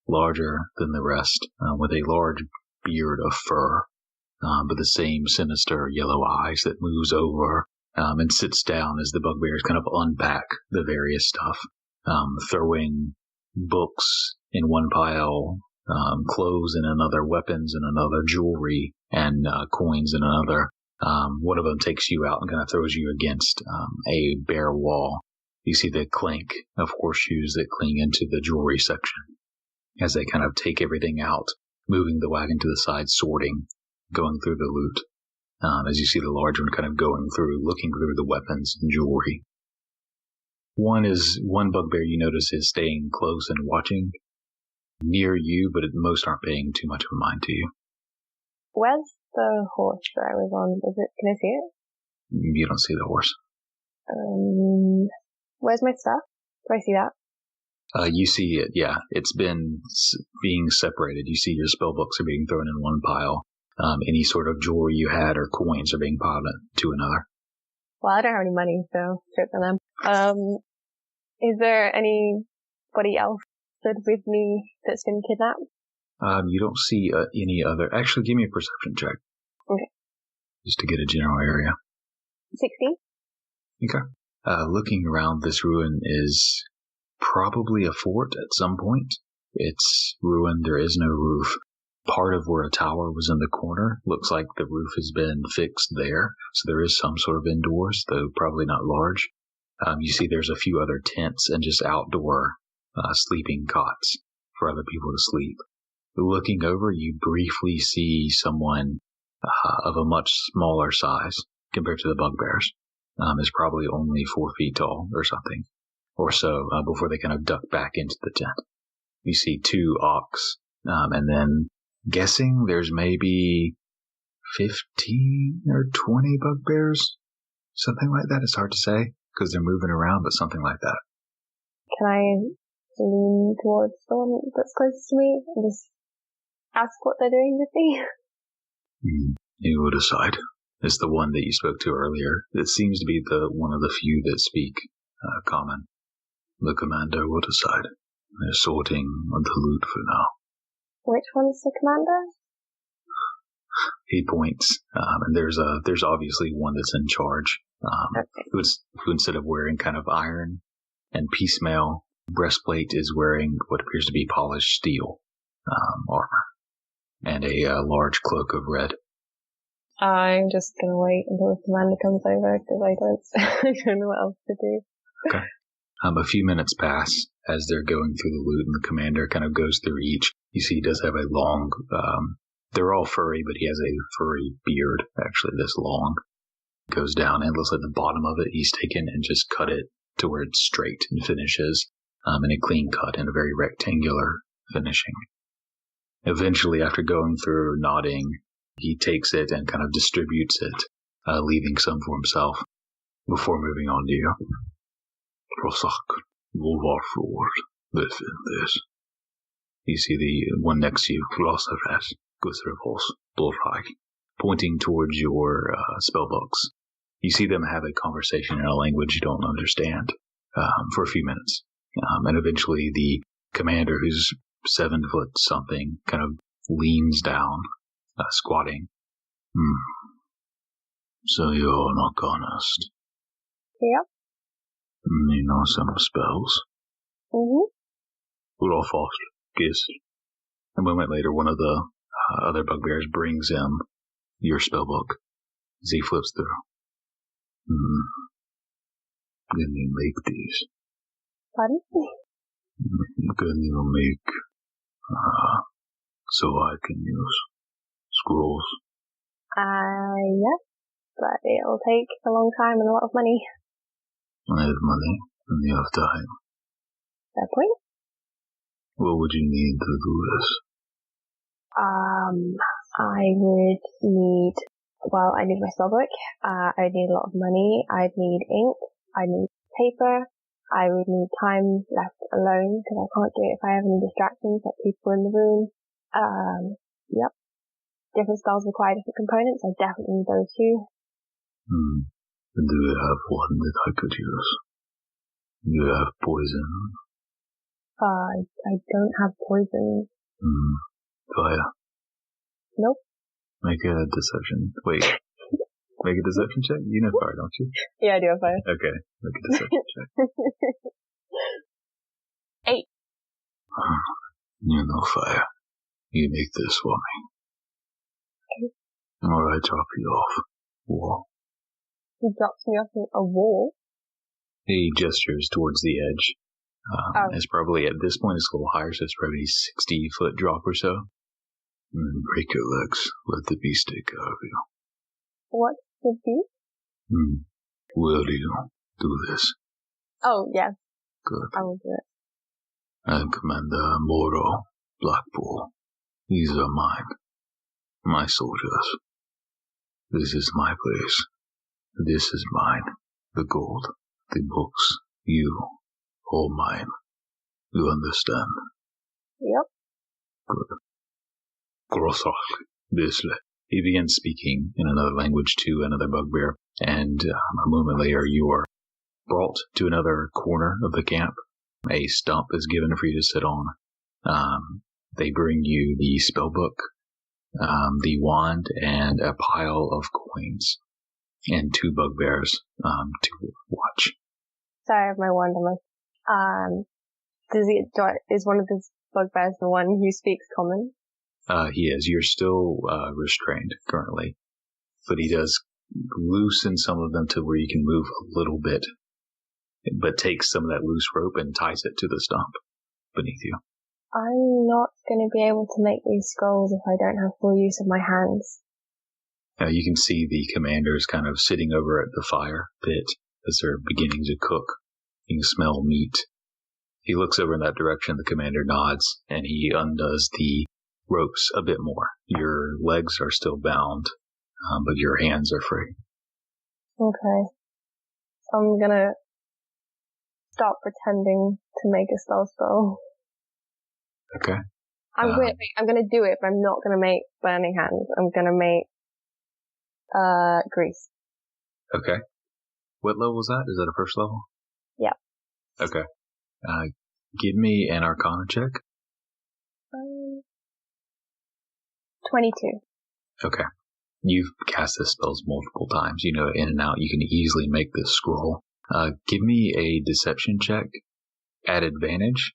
larger than the rest, with a large beard of fur, but the same sinister yellow eyes that moves over and sits down as the bugbears kind of unpack the various stuff, throwing books in one pile, clothes in another, weapons in another, jewelry and coins in another. One of them takes you out and kind of throws you against a bare wall. You see the clink of horseshoes that cling into the jewelry section as they kind of take everything out, moving the wagon to the side, sorting, going through the loot. As you see the large one kind of going through, looking through the weapons and jewelry. One bugbear you notice is staying close and watching near you, but most aren't paying too much of a mind to you. Where's the horse that I was on? Can I see it? You don't see the horse. Where's my stuff? Do I see that? You see it, yeah. It's been being separated. You see your spell books are being thrown in one pile. Any sort of jewelry you had or coins are being piled to another. Well, I don't have any money, so straight for them. Is there anybody else that's with me that's been kidnapped? You don't see any other. Actually, give me a perception check. Okay. Just to get a general area. 16. Okay. Looking around, this ruin is probably a fort at some point. It's ruined. There is no roof. Part of where a tower was in the corner looks like the roof has been fixed there. So there is some sort of indoors, though probably not large. You see there's a few other tents and just outdoor sleeping cots for other people to sleep. Looking over, you briefly see someone of a much smaller size compared to the bugbears. Is probably only 4 feet tall or something, or so, before they kind of duck back into the tent. You see 2 ox, and then guessing there's maybe 15 or 20 bugbears, something like that. It's hard to say because they're moving around, but something like that. Can I lean towards the one that's closest to me and just ask what they're doing with me? You will decide. It's the one that you spoke to earlier. It seems to be the one of the few that speak common. The commander will decide. They're sorting the loot for now. Which one's the commander? He points, and there's obviously one that's in charge, who instead of wearing kind of iron and piecemeal breastplate is wearing what appears to be polished steel armor and a large cloak of red. I'm just gonna wait until the commander comes over because I don't know what else to do. Okay. A few minutes pass as they're going through the loot, and the commander kind of goes through each. You see he does have a long, they're all furry, but he has a furry beard, actually this long. Goes down and looks like the bottom of it he's taken and just cut it to where it's straight and finishes in a clean cut and a very rectangular finishing. Eventually, after going through, nodding, he takes it and kind of distributes it, leaving some for himself before moving on to you. Rosak, Wolvarford, this. You see the one next to you, Klouse, Guthrivos, Dorhag, pointing towards your spellbooks. You see them have a conversation in a language you don't understand for a few minutes. And eventually the commander, who's 7 foot something, kind of leans down, squatting. So you're an Arcanist? Yep. You know some spells? Mm-hmm. Well, Foster, guess. A moment later, one of the other bugbears brings him your spellbook as he flips through. Can you make these? Pardon? Can you make, so I can use scrolls? Yes, but it'll take a long time and a lot of money. I have money and you have time. Fair point. What would you need to do this? I would need, I need my spellbook. I'd need a lot of money. I'd need ink. I'd need paper. I would need time left alone because I can't do it if I have any distractions like people in the room. Yep. Different spells require different components. I definitely need those too. Do you have one that I could use? Do you have poison? I don't have poison. Fire? Nope. Make a deception. Wait. Make a deception check? You know fire, don't you? Yeah, I do have fire. Okay. Make a deception check. 8. You know fire. You make this for me. Okay. Or I drop you off wall. He drops me off a wall? He gestures towards the edge. It's probably, at this point, it's a little higher, so it's probably a 60-foot drop or so. And break your legs. Let the beast take care of you. What's the beast? Will you do this? Oh, yes. Good. I will do it. And Commander Moro Blackpaw. These are mine. My soldiers. This is my place. This is mine. The gold. The books. You. All mine. You understand? Yep. Good. Grossach. Bisle. He begins speaking in another language to another bugbear, and a moment later you are brought to another corner of the camp. A stump is given for you to sit on. They bring you the spellbook, the wand, and a pile of coins, and 2 bugbears to watch. So I have my wand on my... is one of the bugbears the one who speaks common? He is. You're still restrained currently, but he does loosen some of them to where you can move a little bit, but takes some of that loose rope and ties it to the stump beneath you. I'm not going to be able to make these scrolls if I don't have full use of my hands. You can see the commanders kind of sitting over at the fire pit as they're beginning to cook. You can smell meat. He looks over in that direction, the commander nods, and he undoes the ropes a bit more. Your legs are still bound, but your hands are free. Okay. I'm gonna stop pretending to make a spell. Okay. I'm gonna do it, but I'm not gonna make burning hands. I'm gonna make grease. Okay. What level was that? Is that a first level? Yeah. Okay. Give me an Arcana check. 22. Okay. You've cast this spells multiple times. You know, in and out. You can easily make this scroll. Give me a deception check at advantage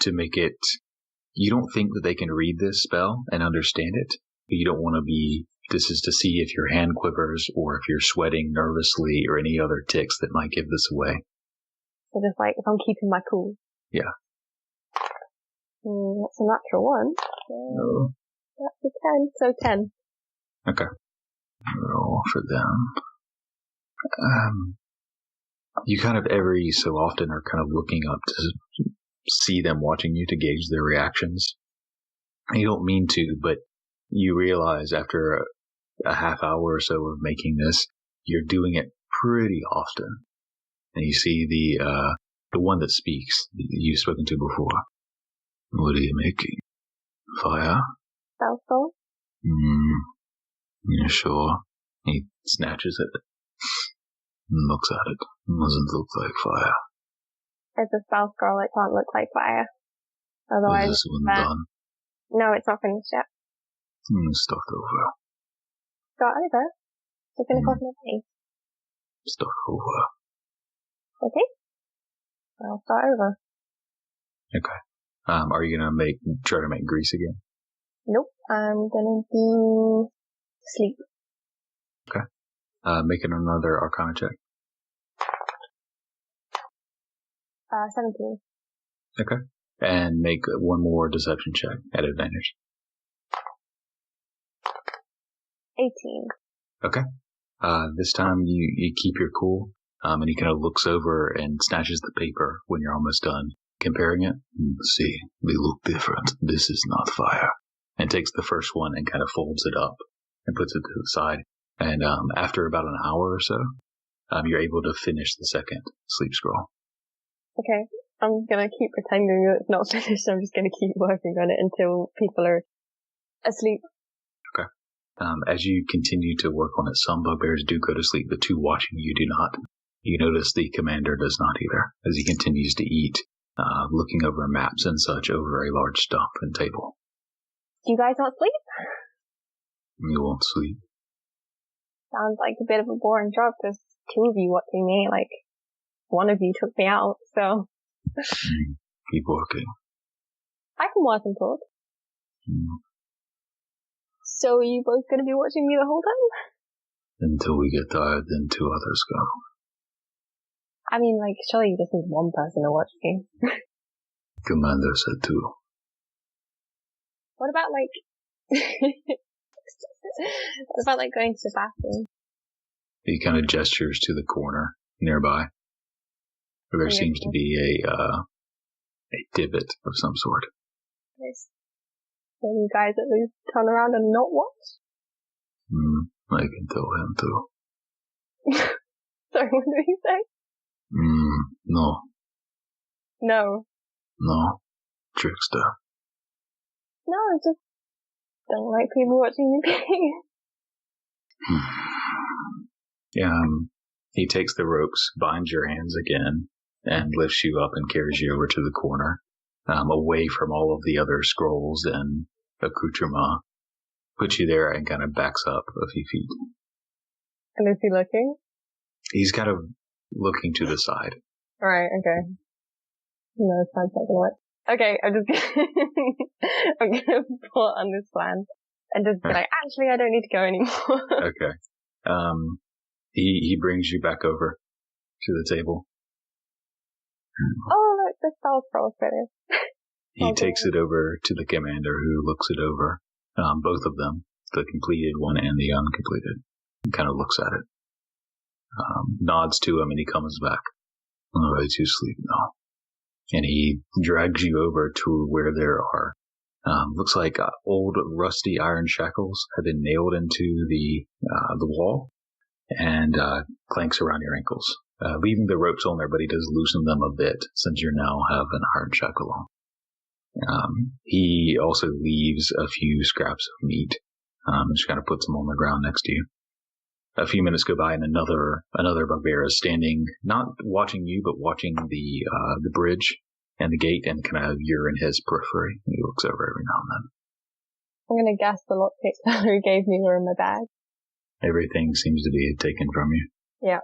to make it... You don't think that they can read this spell and understand it, but you don't want to be... This is to see if your hand quivers or if you're sweating nervously or any other tics that might give this away. So just like if I'm keeping my cool. Yeah. That's a natural one. No. That's a 10. So 10. Okay. Roll for them. You kind of every so often are kind of looking up to see them watching you to gauge their reactions. You don't mean to, but you realize after a half hour or so of making this, you're doing it pretty often. And you see the one that speaks, you've spoken to before. What are you making? Fire? Spell? You sure? He snatches at it. Looks at it. Doesn't look like fire. It's a spell scroll, it can't look like fire. Otherwise, Is this one done? No, it's not finished yet. Start over. Start over? It's gonna cost me money. Start over. Okay. I'll start over. Okay. Are you gonna try to make grease again? Nope. I'm gonna do sleep. Okay. Making another Arcana check. 17. Okay. And make one more deception check at advantage. 18. Okay. This time you keep your cool, and he kind of looks over and snatches the paper when you're almost done, comparing it. See, they look different. This is not fire. And takes the first one and kind of folds it up and puts it to the side. And after about an hour or so, you're able to finish the second sleep scroll. Okay. I'm gonna keep pretending that it's not finished. I'm just gonna keep working on it until people are asleep. Okay. As you continue to work on it, some bugbears do go to sleep. The two watching you do not. You notice the commander does not either, as he continues to eat, looking over maps and such over a large stump and table. Do you guys not sleep? You won't sleep. Sounds like a bit of a boring job because two of you watching me, like, one of you took me out, so. Keep working. I can work and talk. So are you both going to be watching me the whole time? Until we get tired, then two others go. I mean, like, surely you just need one person to watch me. Commander said two. What about, going to the bathroom? He kind of gestures to the corner nearby. There seems to be a divot of some sort. Yes. Can you guys at least turn around and not watch? I can tell him to. Sorry, what did he say? No. No. No. Trickster. No, I just don't like people watching me play. He takes the ropes, binds your hands again, and lifts you up and carries you over to the corner, away from all of the other scrolls and accoutrements. Puts you there and kind of backs up a few feet. And is he looking? He's kind of looking to the side. Alright, okay. No, it's not gonna work. Okay, I'm gonna pull on this plan and just be like, actually, I don't need to go anymore. Okay. He brings you back over to the table. Oh, look, the spell scroll's finished. He takes it over to the commander, who looks it over. Both of them, the completed one and the uncompleted. He kind of looks at it. Nods to him, and he comes back. All right, you sleep now. And he drags you over to where there are, looks like old rusty iron shackles have been nailed into the wall and clanks around your ankles, leaving the ropes on there, but he does loosen them a bit since you now have an iron shackle on. He also leaves a few scraps of meat, just kind of puts them on the ground next to you. A few minutes go by, and another bugbear is standing, not watching you, but watching the bridge and the gate, and kind of you're in his periphery. He looks over every now and then. I'm gonna guess the lockpicks Ellory gave me were in my bag. Everything seems to be taken from you. Yeah.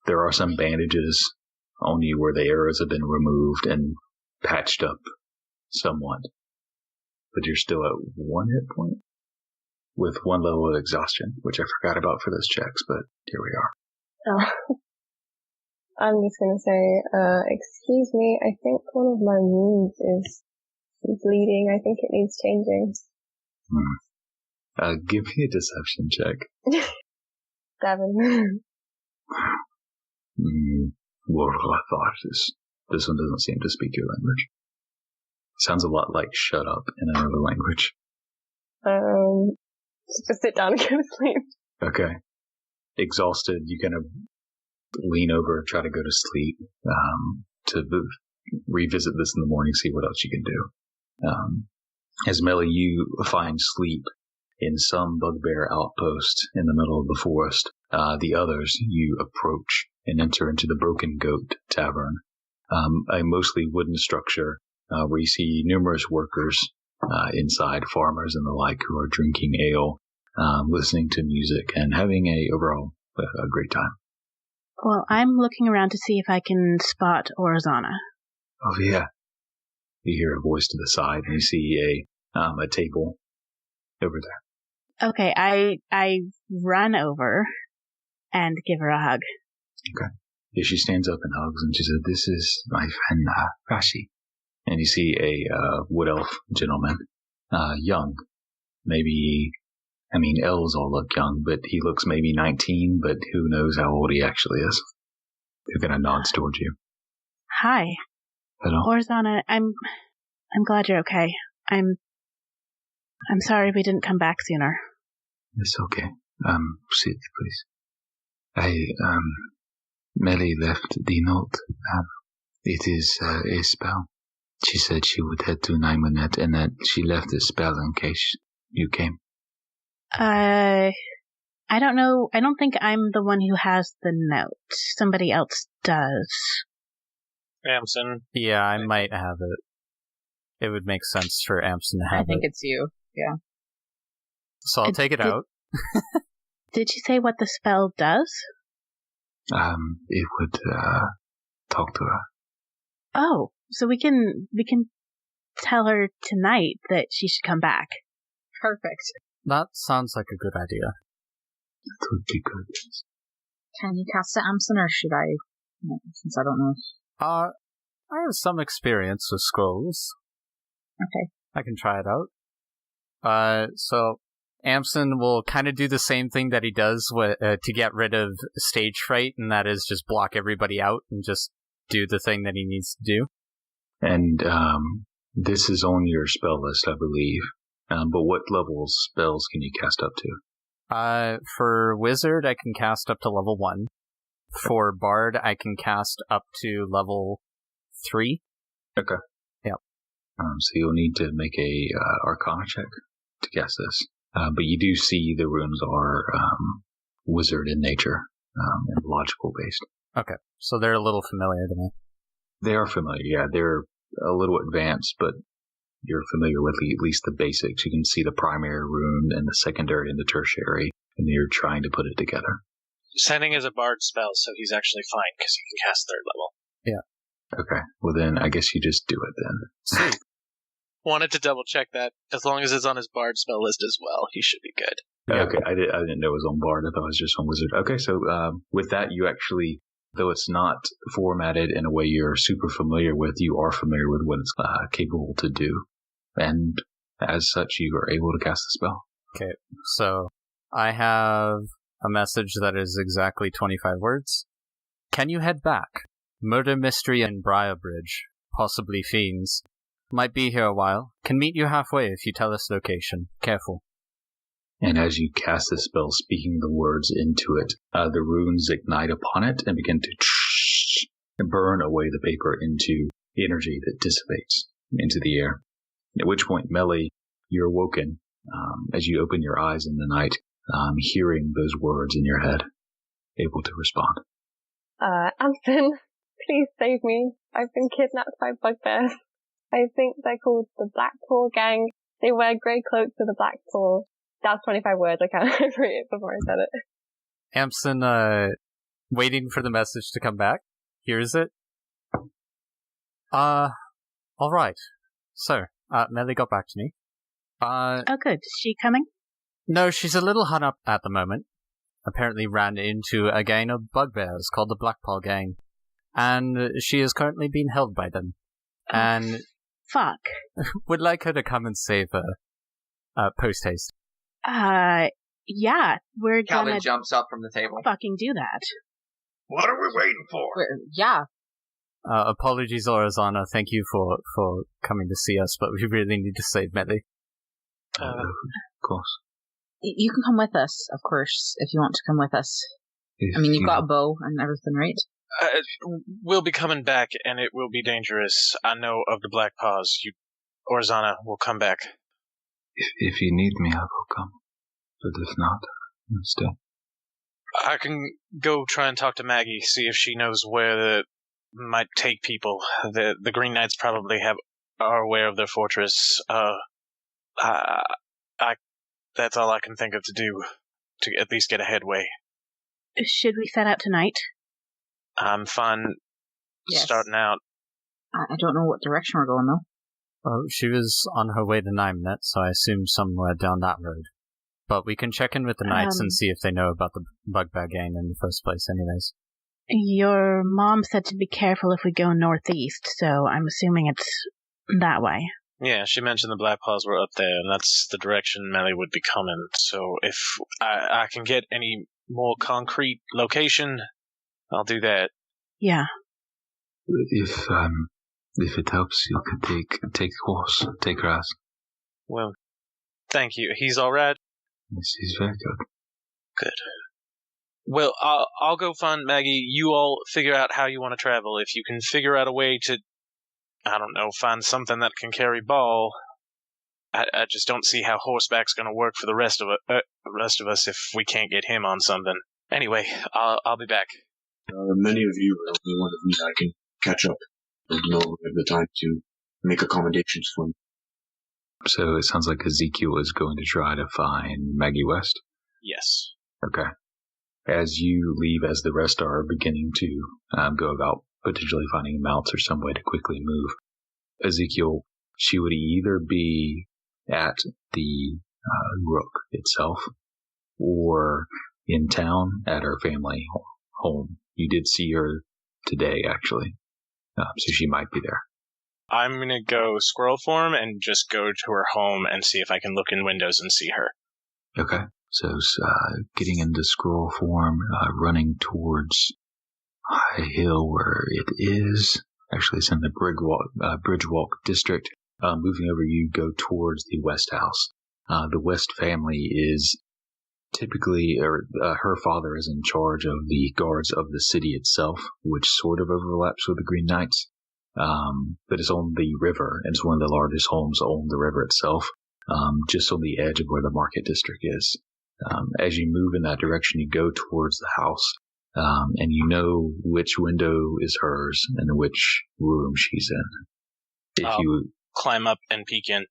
There are some bandages on you where the arrows have been removed and patched up somewhat, but you're still at 1 hit point with 1 level of exhaustion, which I forgot about for those checks, but here we are. Oh. I'm just gonna say, excuse me, I think one of my wounds is bleeding. I think it needs changing. Give me a deception check. 7. Well, I thought this one doesn't seem to speak your language. Sounds a lot like shut up in another language. Just sit down and go to sleep. Okay. Exhausted, you kind of lean over and try to go to sleep, to revisit this in the morning, see what else you can do. As Meli, you find sleep in some bugbear outpost in the middle of the forest. The others you approach and enter into the Broken Goat Tavern, a mostly wooden structure where you see numerous workers inside, farmers and the like, who are drinking ale, listening to music, and having overall a great time. Well, I'm looking around to see if I can spot Orzana. Oh, yeah. You hear a voice to the side, and you see a table over there. Okay, I run over and give her a hug. Okay. Yeah, she stands up and hugs, and she said, "This is my friend, Rashi." And you see a wood elf gentleman, young. Maybe, elves all look young, but he looks maybe 19, but who knows how old he actually is. He kind of nods towards you. Hi. Hello. Orzana, I'm glad you're okay. I'm sorry we didn't come back sooner. It's okay. Sit, please. Meli left the note. It is a spell. She said she would head to Nymonet and that she left a spell in case you came. I don't know. I don't think I'm the one who has the note. Somebody else does. Amsen. Yeah, I might have it. It would make sense for Amsen to have it. I think it's you. Yeah. So I'll take it out. Did you say what the spell does? It would talk to her. Oh, so we can tell her tonight that she should come back. Perfect. That sounds like a good idea. That would be good. Can you cast it, Amsen, or should I? No, since I don't know. I have some experience with scrolls. Okay. I can try it out. So Amsen will kind of do the same thing that he does to get rid of stage fright, and that is just block everybody out and just do the thing that he needs to do. And this is on your spell list, I believe. But what level spells can you cast up to? For Wizard, I can cast up to level 1. For Bard, I can cast up to level 3. Okay. Yep. So you'll need to make a Arcana check to cast this. But you do see the runes are wizard in nature and logical based. Okay, so they're a little familiar to me. They are familiar, yeah. They're a little advanced, but you're familiar with at least the basics. You can see the primary rune and the secondary and the tertiary, and you're trying to put it together. Sending is a bard spell, so he's actually fine because he can cast third level. Yeah. Okay, well then I guess you just do it then. Sweet. Wanted to double check that. As long as it's on his bard spell list as well, he should be good. Yeah. Okay, I didn't know it was on Bard. I thought it was just on Wizard. Okay, so with that, you actually, though it's not formatted in a way you're super familiar with, you are familiar with what it's capable to do. And as such, you are able to cast the spell. Okay, so I have a message that is exactly 25 words. Can you head back? Murder mystery in Briarbridge, possibly fiends. Might be here a while. Can meet you halfway if you tell us location. Careful. And as you cast the spell, speaking the words into it, the runes ignite upon it and begin to burn away the paper into energy that dissipates into the air. At which point, Meli, you're woken as you open your eyes in the night, hearing those words in your head, able to respond. Amsen, please save me. I've been kidnapped by bugbears. I think they're called the Blackpaw gang. They wear grey cloaks with a black paw. That's 25 words. I can't read it before I said it. Amsen, waiting for the message to come back, hears it. Alright. So, Meli got back to me. Oh, good. Is she coming? No, she's a little hung up at the moment. Apparently ran into a gang of bugbears called the Blackpaw gang. And she is currently being held by them. And fuck. Would like her to come and save her. Post-haste. Yeah, we're gonna Kalvyn jumps up from the table. fucking do that. What are we waiting for? Yeah. Apologies, Orzana. Thank you for coming to see us, but we really need to save Meli. Of course. You can come with us, of course, if you want to come with us. You've got a bow and everything, right? We'll be coming back, and it will be dangerous. I know of the Blackpaws. Orzana will come back. If you need me, I will come. But if not, I'll stay. I can go try and talk to Maggie, see if she knows where might take people. The Green Knights probably are aware of their fortress. That's all I can think of to do to at least get a headway. Should we set out tonight? I'm fine Yes. starting out. I don't know what direction we're going, though. Well, she was on her way to Nymenet, so I assume somewhere down that road. But we can check in with the knights and see if they know about the Bugbear gang in the first place anyways. Your mom said to be careful if we go northeast, so I'm assuming it's that way. Yeah, she mentioned the Blackpaws were up there, and that's the direction Meli would be coming. So if I can get any more concrete location, I'll do that. Yeah. If it helps, you can take the horse, take her ass. Well, thank you. He's all right? Yes, he's very good. Good. Well, I'll go find Maggie. You all figure out how you want to travel. If you can figure out a way to, I don't know, find something that can carry Ball, I just don't see how horseback's going to work for the rest of us if we can't get him on something. Anyway, I'll be back. Many of you are the one of me I can catch up and know at the time to make accommodations for me. So it sounds like Ezekiel is going to try to find Maggie West? Yes. Okay. As you leave, as the rest are beginning to go about potentially finding mounts or some way to quickly move, Ezekiel, she would either be at the Rook itself or in town at her family home. You did see her today, actually, so she might be there. I'm going to go squirrel form and just go to her home and see if I can look in windows and see her. Okay. So getting into scroll form, running towards High Hill where it is. Actually, it's in the Bridgewalk district. Moving over, you go towards the West house. The West family is typically, her father is in charge of the guards of the city itself, which sort of overlaps with the Green Knights. But it's on the river, and it's one of the largest homes on the river itself, just on the edge of where the market district is. As you move in that direction, you go towards the house, and you know which window is hers and which room she's in. If you climb up and peek in.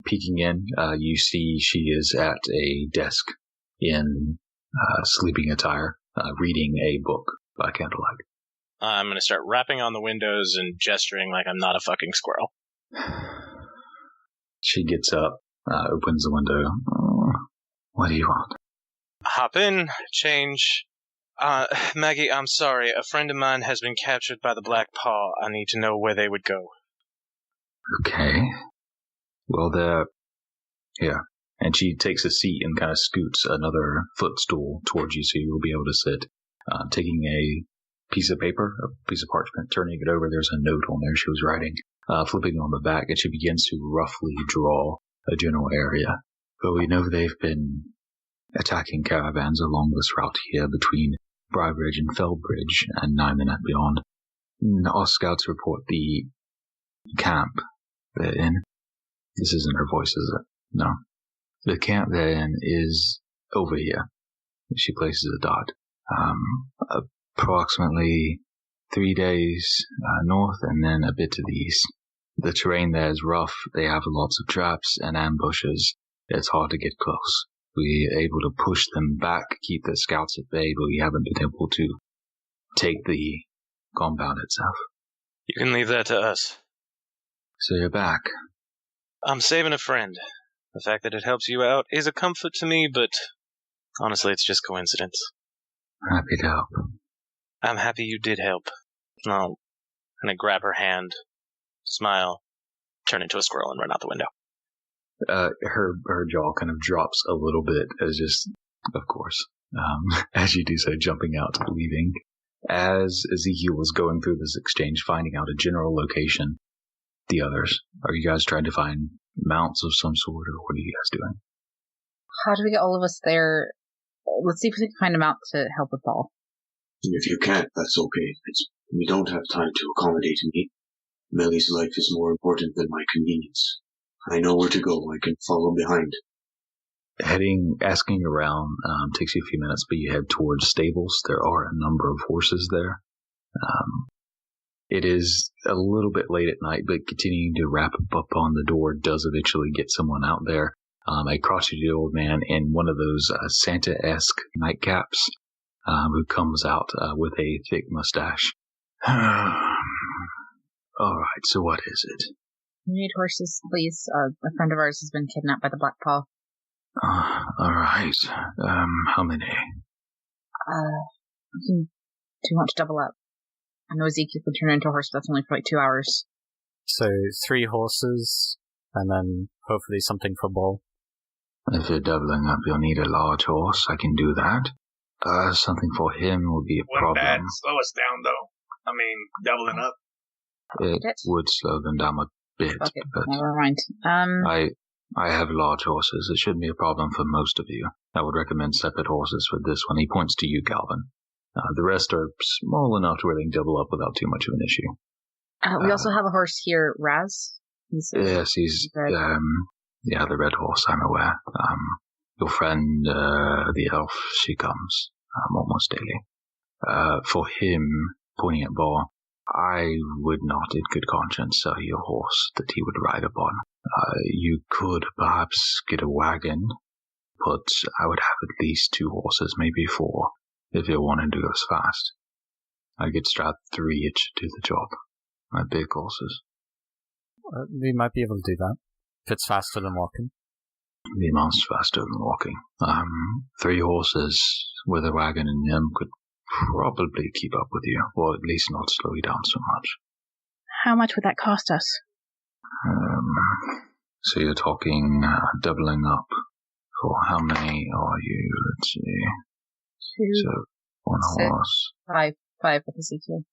Peeking in, you see she is at a desk in sleeping attire, reading a book by candlelight. I'm going to start rapping on the windows and gesturing like I'm not a fucking squirrel. She gets up, opens the window. What do you want? Hop in, change. Maggie, I'm sorry. A friend of mine has been captured by the Blackpaw. I need to know where they would go. Okay. Well, they're here. And she takes a seat and kind of scoots another footstool towards you so you will be able to sit. Taking a piece of paper, a piece of parchment, turning it over, there's a note on there she was writing. Flipping on the back, and she begins to roughly draw a general area. But we know they've been attacking caravans along this route here between Brybridge and Fellbridge and Nyman and beyond. Our scouts report the camp they're in. This isn't her voice, is it? No. The camp they're in is over here. She places a dot. Approximately 3 days north and then a bit to the east. The terrain there is rough. They have lots of traps and ambushes. It's hard to get close. We're able to push them back, keep the scouts at bay, but we haven't been able to take the compound itself. You can leave that to us. So you're back. I'm saving a friend. The fact that it helps you out is a comfort to me, but honestly, it's just coincidence. Happy to help. I'm happy you did help. I'm gonna grab her hand, smile, turn into a squirrel, and run out the window. Her jaw kind of drops a little bit as just, of course, as you do so, jumping out, leaving. As Ezekiel was going through this exchange, finding out a general location, the others, are you guys trying to find mounts of some sort, or what are you guys doing? How do we get all of us there? Let's see if we can find a mount to help with Paul. If you can't, that's okay. We don't have time to accommodate me. Meli's life is more important than my convenience. I know where to go. I can follow behind. Asking around takes you a few minutes, but you head towards stables. There are a number of horses there. It is a little bit late at night, but continuing to rap up on the door does eventually get someone out there. A crotchety old man in one of those Santa-esque nightcaps who comes out with a thick mustache. All right, so what is it? We need horses, please. A friend of ours has been kidnapped by the Blackpaw. All right. How many? Do you want to double up? I know Ezekiel could turn into a horse, but that's only for like 2 hours. So 3 horses, and then hopefully something for Ball. If you're doubling up, you'll need a large horse. I can do that. Something for him would be a Wouldn't that problem. slow us down, though? I mean, doubling up. It would slow them down a bit, Okay, but never mind. I have large horses. It shouldn't be a problem for most of you. I would recommend separate horses for this one. He points to you, Kalvyn. The rest are small enough to really double up without too much of an issue. We also have a horse here, Raz. Yes, he's red. The red horse, I'm aware. Your friend, the elf, she comes almost daily. For him, pointing at Ball, I would not in good conscience sell you a horse that he would ride upon. You could perhaps get a wagon, but I would have at least 2 horses, maybe 4, if you're wanting to go fast. I could strap 3 each to do the job. My big horses. We might be able to do that. If it's faster than walking. Be months faster than walking. 3 horses with a wagon in them could probably keep up with you, or at least not slow you down so much. How much would that cost us? So you're talking doubling up. For how many are you? Let's see. 2, So 1 6, horse. 5 with Ezekiel.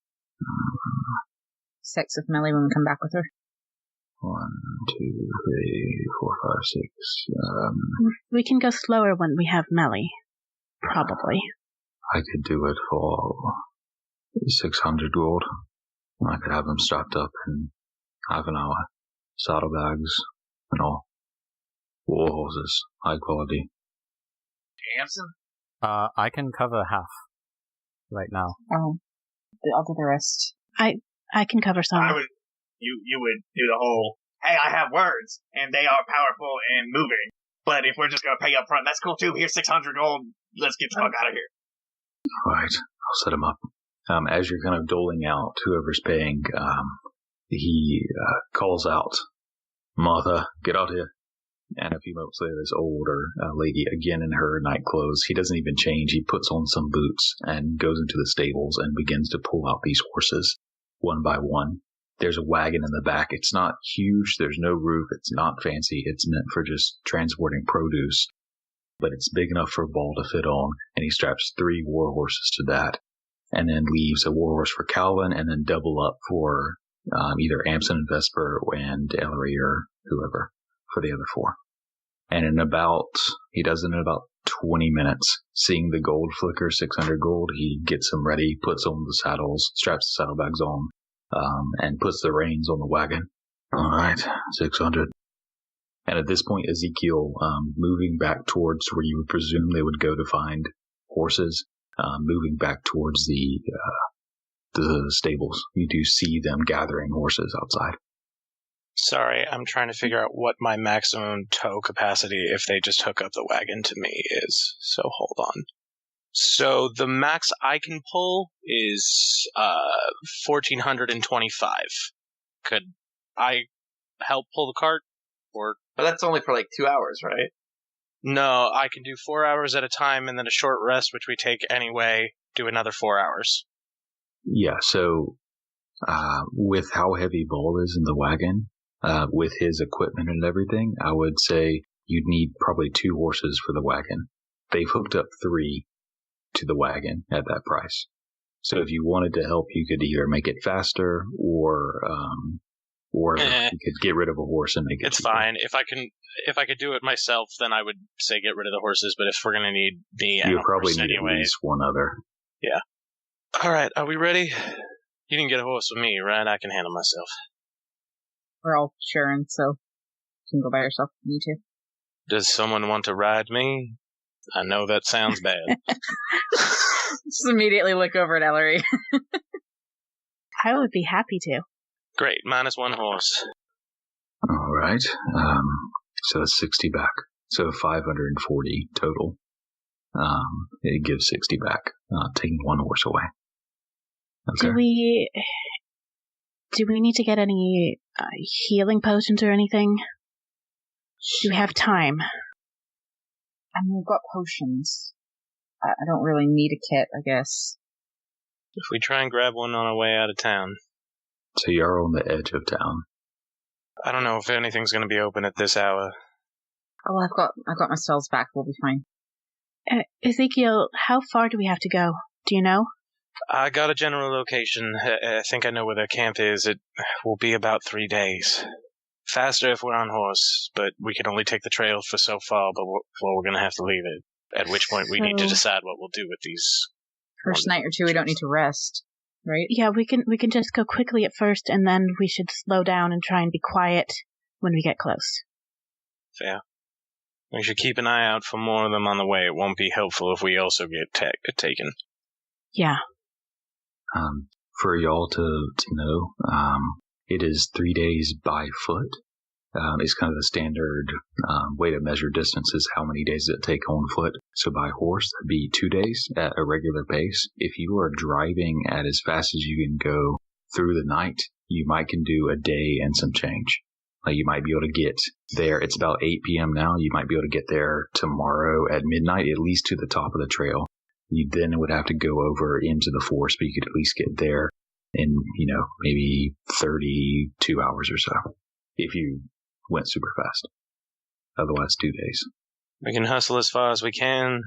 6 with Meli when we come back with her. 1, 2, 3, 4, 5, 6. We can go slower when we have Meli. Probably. I could do it for 600 gold. I could have them strapped up in half an hour. Saddlebags and all. 4 horses, high quality. Amsen? I can cover half right now. I'll do the rest. I can cover some. You would do the whole, hey, I have words, and they are powerful and moving. But if we're just going to pay up front, that's cool too. Here's 600 gold. Let's get the fuck out of here. Right, I'll set him up. As you're kind of doling out, whoever's paying, he calls out, Martha, get out here. And a few moments later, this older lady, again in her night clothes, he doesn't even change. He puts on some boots and goes into the stables and begins to pull out these horses one by one. There's a wagon in the back. It's not huge. There's no roof. It's not fancy. It's meant for just transporting produce. But it's big enough for a Ball to fit on. And he straps 3 war horses to that. And then leaves a war horse for Kalvyn and then double up for either Amsen and Vesper and Ellory or whoever for the other 4. And he does it in about 20 minutes. Seeing the gold flicker, 600 gold, he gets them ready, puts on the saddles, straps the saddlebags on, and puts the reins on the wagon. All right, 600. And at this point, Ezekiel, moving back towards where you would presume they would go to find horses, moving back towards the stables. You do see them gathering horses outside. Sorry, I'm trying to figure out what my maximum tow capacity if they just hook up the wagon to me is. So hold on. So the max I can pull is 1,425. Could I help pull the cart? Or But that's only for like 2 hours, right? no, I can do 4 hours at a time and then a short rest, which we take anyway, do another 4 hours. Yeah, so with how heavy Ball is in the wagon, with his equipment and everything, I would say you'd need probably 2 horses for the wagon. They've hooked up 3 to the wagon at that price. So if you wanted to help, you could either make it faster or you could get rid of a horse and make it It's cheaper. fine. If I could do it myself, then I would say get rid of the horses, but if we're going to need me and You a probably horse need anyway. at least one other. Yeah. All right, are we ready? You can get a horse with me, right? I can handle myself. We're all sharing, so you can go by yourself if you need to. Does someone want to ride me? I know that sounds bad. Just immediately look over at Ellory. I would be happy to. Great, minus 1 horse. All right. So that's 60 back. So 540 total. it gives 60 back, taking one horse away. Okay. Do we need to get any healing potions or anything? Do we have time? I mean, we've got potions. I don't really need a kit, I guess. If we try and grab one on our way out of town. So you're on the edge of town. I don't know if anything's going to be open at this hour. Oh, I've got my spells back. We'll be fine. Ezekiel, how far do we have to go? Do you know? I got a general location. I think I know where their camp is. It will be about 3 days. Faster if we're on horse, but we can only take the trail for so far before we're going to have to leave it. At which point we need to decide what we'll do with these. First night or two, we don't need to rest, right? Yeah, we can just go quickly at first, and then we should slow down and try and be quiet when we get close. Fair. We should keep an eye out for more of them on the way. It won't be helpful if we also get taken. Yeah. For y'all to know, it is 3 days by foot. It's kind of the standard way to measure distance is how many days it take on foot. So by horse, that'd be 2 days at a regular pace. If you are driving at as fast as you can go through the night, you can do a day and some change. Like you might be able to get there. It's about 8 p.m. now. You might be able to get there tomorrow at midnight, at least to the top of the trail. You then would have to go over into the forest, but you could at least get there in, maybe 32 hours or so if you went super fast. Otherwise, 2 days. We can hustle as far as we can,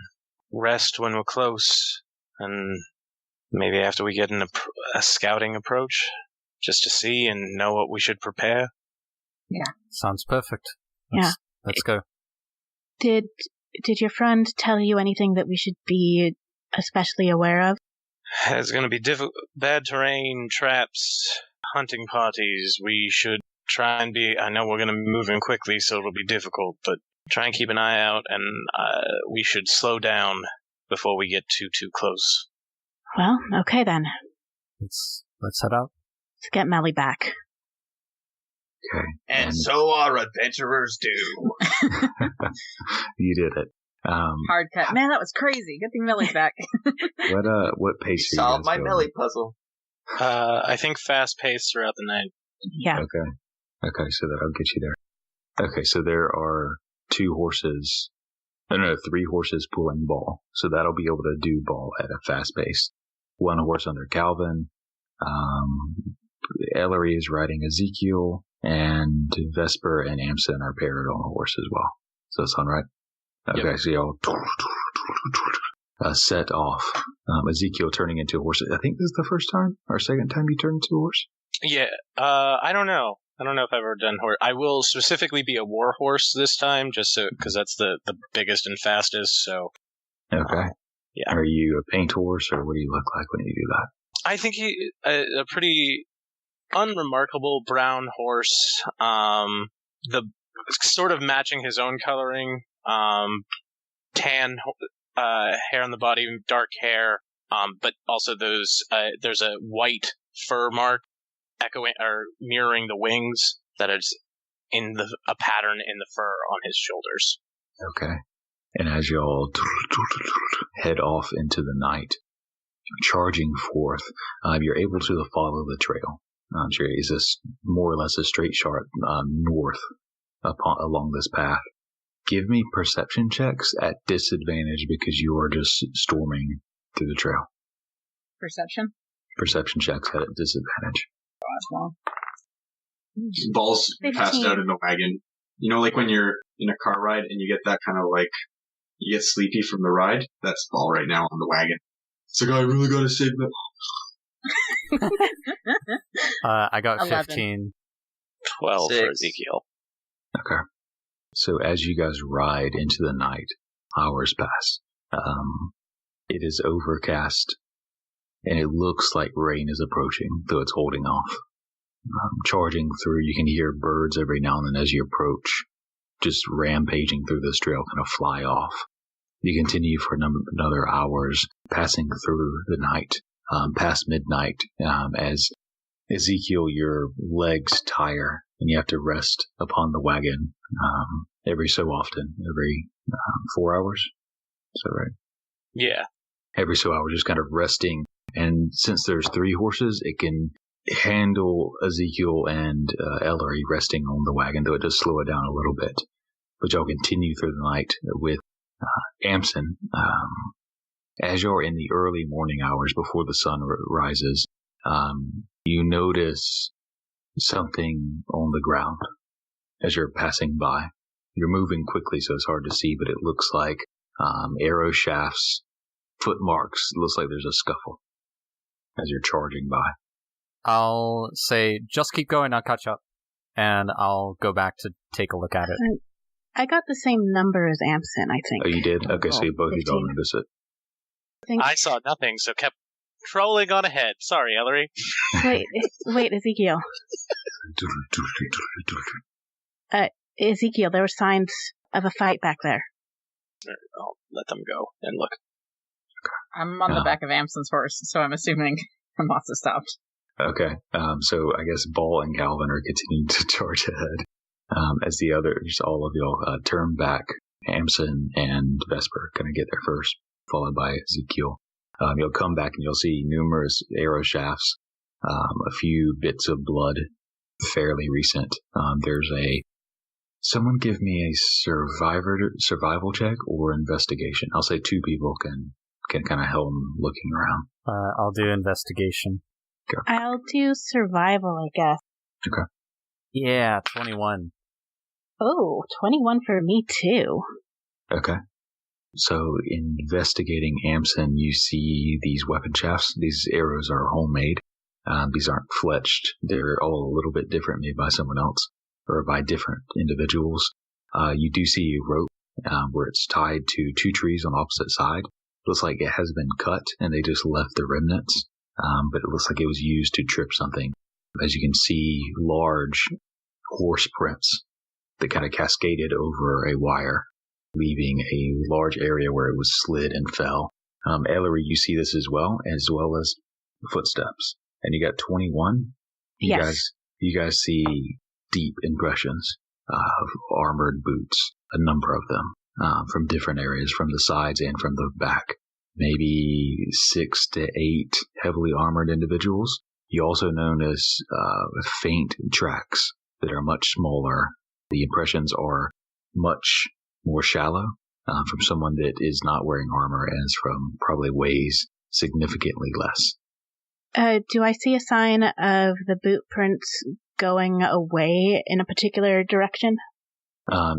rest when we're close, and maybe after we get a scouting approach, just to see and know what we should prepare. Yeah. Sounds perfect. Let's go. Did your friend tell you anything that we should be especially aware of? It's going to be bad terrain, traps, hunting parties. We should try and I know we're going to be moving quickly, so it'll be difficult, but try and keep an eye out, and we should slow down before we get too close. Well, okay then. Let's head out. Let's get Meli back. Okay. And so our adventurers do. You did it. Hard cut. Man, that was crazy. Good thing Meli's back. What pace are you Solved my going? Meli puzzle. I think fast pace throughout the night. Yeah. Okay, so that'll get you there. Okay, so there are 3 horses pulling Ball. So that'll be able to do Ball at a fast pace. 1 horse under Kalvyn. Ellory is riding Ezekiel, and Vesper and Amsen are paired on a horse as well. Does that sound right? Okay, yep. So y'all set off. Ezekiel turning into a horse. I think this is the first time or second time you turn into a horse? Yeah, I don't know. I don't know if I've ever done horse. I will specifically be a war horse this time, just because that's the biggest and fastest. So. Okay. Yeah. Are you a paint horse, or what do you look like when you do that? I think a pretty unremarkable brown horse. The sort of matching his own coloring. Tan hair on the body, dark hair. But also there's a white fur mark echoing or mirroring the wings that is in a pattern in the fur on his shoulders. Okay. And as y'all head off into the night, charging forth, you're able to follow the trail. Sure, it's more or less a straight shot north along this path. Give me perception checks at disadvantage because you are just storming through the trail. Perception? Perception checks at disadvantage. Well. Ball's passed out in the wagon. You know, like when you're in a car ride and you get that kind of like, you get sleepy from the ride? That's Ball right now on the wagon. It's like, I really gotta save that. I got 11. 15. 12 6. for Ezekiel. Okay. So as you guys ride into the night, hours pass. It is overcast, and it looks like rain is approaching, though it's holding off. Charging through, you can hear birds every now and then as you approach, just rampaging through this trail, kind of fly off. You continue for another hours, passing through the night, past midnight, as Ezekiel, your legs tire, and you have to rest upon the wagon every so often, every 4 hours. Is that right? Yeah. Every so hour, just kind of resting. And since there's 3 horses, it can handle Ezekiel and Ellory resting on the wagon, though it does slow it down a little bit. But y'all continue through the night with Amsen. As you're in the early morning hours before the sun rises, you notice something on the ground as you're passing by. You're moving quickly, so it's hard to see, but it looks like arrow shafts, foot marks. It looks like there's a scuffle as you're charging by. I'll say, just keep going, I'll catch up. And I'll go back to take a look at it. I got the same number as Amsen, I think. Oh, you did? Okay, so you both of y'all notice it. I saw nothing, so kept trolling on ahead. Sorry, Ellory. Wait, Ezekiel. Ezekiel, there were signs of a fight back there. I'll let them go and look. I'm on the back of Amsen's horse, so I'm assuming Moss has stopped. Okay, so I guess Ball and Kalvyn are continuing to charge ahead. As the others, all of y'all, turn back. Amsen and Vesper kind of get there first, followed by Ezekiel. You'll come back and you'll see numerous arrow shafts, a few bits of blood, fairly recent. Someone give me a survival check or investigation. I'll say 2 people can kind of help them looking around. I'll do investigation. Okay. I'll do survival, I guess. Okay. Yeah, 21. Oh, 21 for me too. Okay. So, investigating Amsen, you see these weapon shafts. These arrows are homemade. These aren't fletched. They're all a little bit different, made by someone else or by different individuals. You do see a rope where it's tied to 2 trees on opposite side. Looks like it has been cut, and they just left the remnants. But it looks like it was used to trip something. As you can see, large horse prints that kind of cascaded over a wire, leaving a large area where it was slid and fell. Ellory, you see this as well as footsteps. And you got 21. Yes. You guys see deep impressions of armored boots, a number of them, from different areas, from the sides and from the back. Maybe 6 to 8 heavily armored individuals. You also notice faint tracks that are much smaller. The impressions are much more shallow from someone that is not wearing armor, and is from probably weighs significantly less. Do I see a sign of the boot prints going away in a particular direction?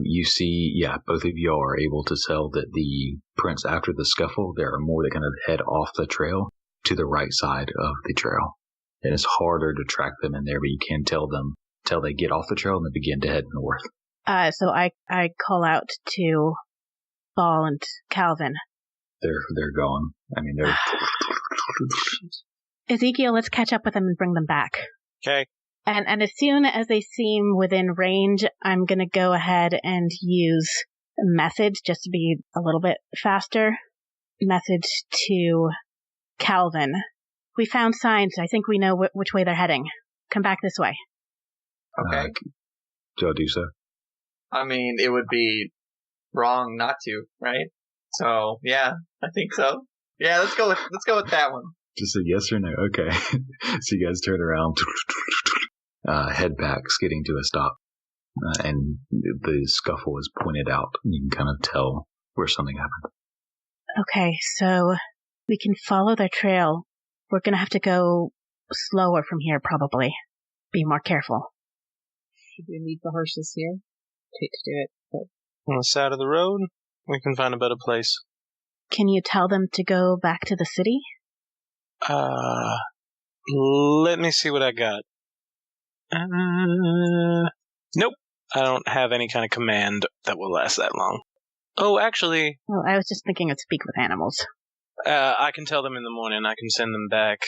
You see, both of you are able to tell that the prints after the scuffle, there are more that kind of head off the trail to the right side of the trail. And it's harder to track them in there, but you can tell them till they get off the trail and they begin to head north. So I call out to Ball and Kalvyn. They're gone. I mean, they're... Ezekiel, let's catch up with them and bring them back. Okay. And as soon as they seem within range, I'm going to go ahead and use a message just to be a little bit faster. Message to Kalvyn. We found signs. I think we know which way they're heading. Come back this way. Okay. Do I do so? I mean, it would be wrong not to, right? So, yeah, I think so. Yeah, let's go with that one. Just a yes or no. Okay. So you guys turn around, head back, skidding to a stop, and the scuffle is pointed out. You can kind of tell where something happened. Okay, so we can follow their trail. We're going to have to go slower from here, probably. Be more careful. Should we leave the horses here? Hate to do it, but... On the side of the road, we can find a better place. Can you tell them to go back to the city? Let me see what I got. Nope. I don't have any kind of command that will last that long. Oh, actually... Well, I was just thinking of speak with animals. I can tell them in the morning. I can send them back.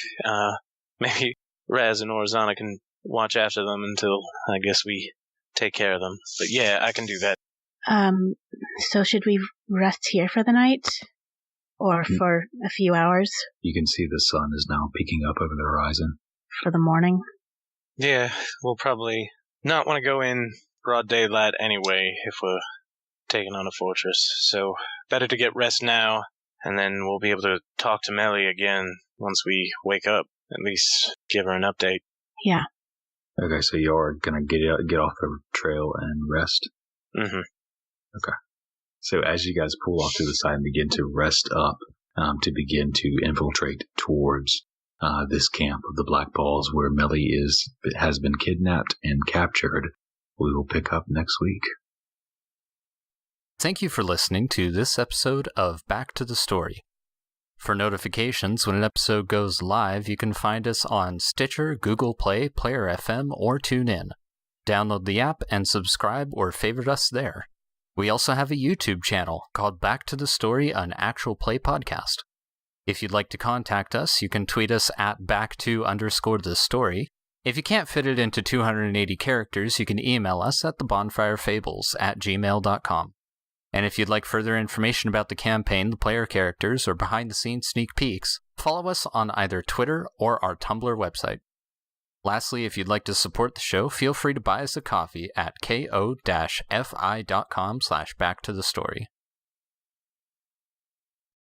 Maybe Raz and Orzana can watch after them until, I guess, we take care of them. But yeah, I can do that. So should we rest here for the night? Or for a few hours? You can see the sun is now peeking up over the horizon. For the morning? Yeah, we'll probably not want to go in broad daylight anyway if we're taking on a fortress. So better to get rest now, And then we'll be able to talk to Meli again once we wake up. At least give her an update. Yeah. Okay, so you're gonna get off the trail and rest? Mm-hmm. Okay. So as you guys pull off to the side and begin to rest up, to begin to infiltrate towards this camp of the Blackpaws where Meli has been kidnapped and captured, we will pick up next week. Thank you for listening to this episode of Back to the Story. For notifications when an episode goes live, you can find us on Stitcher, Google Play, Player FM, or TuneIn. Download the app and subscribe or favorite us there. We also have a YouTube channel called Back to the Story, an actual play podcast. If you'd like to contact us, you can tweet us at back2_the_story. If you can't fit it into 280 characters, you can email us at thebonfirefables@gmail.com. And if you'd like further information about the campaign, the player characters, or behind-the-scenes sneak peeks, follow us on either Twitter or our Tumblr website. Lastly, if you'd like to support the show, feel free to buy us a coffee at ko-fi.com/backtothestory.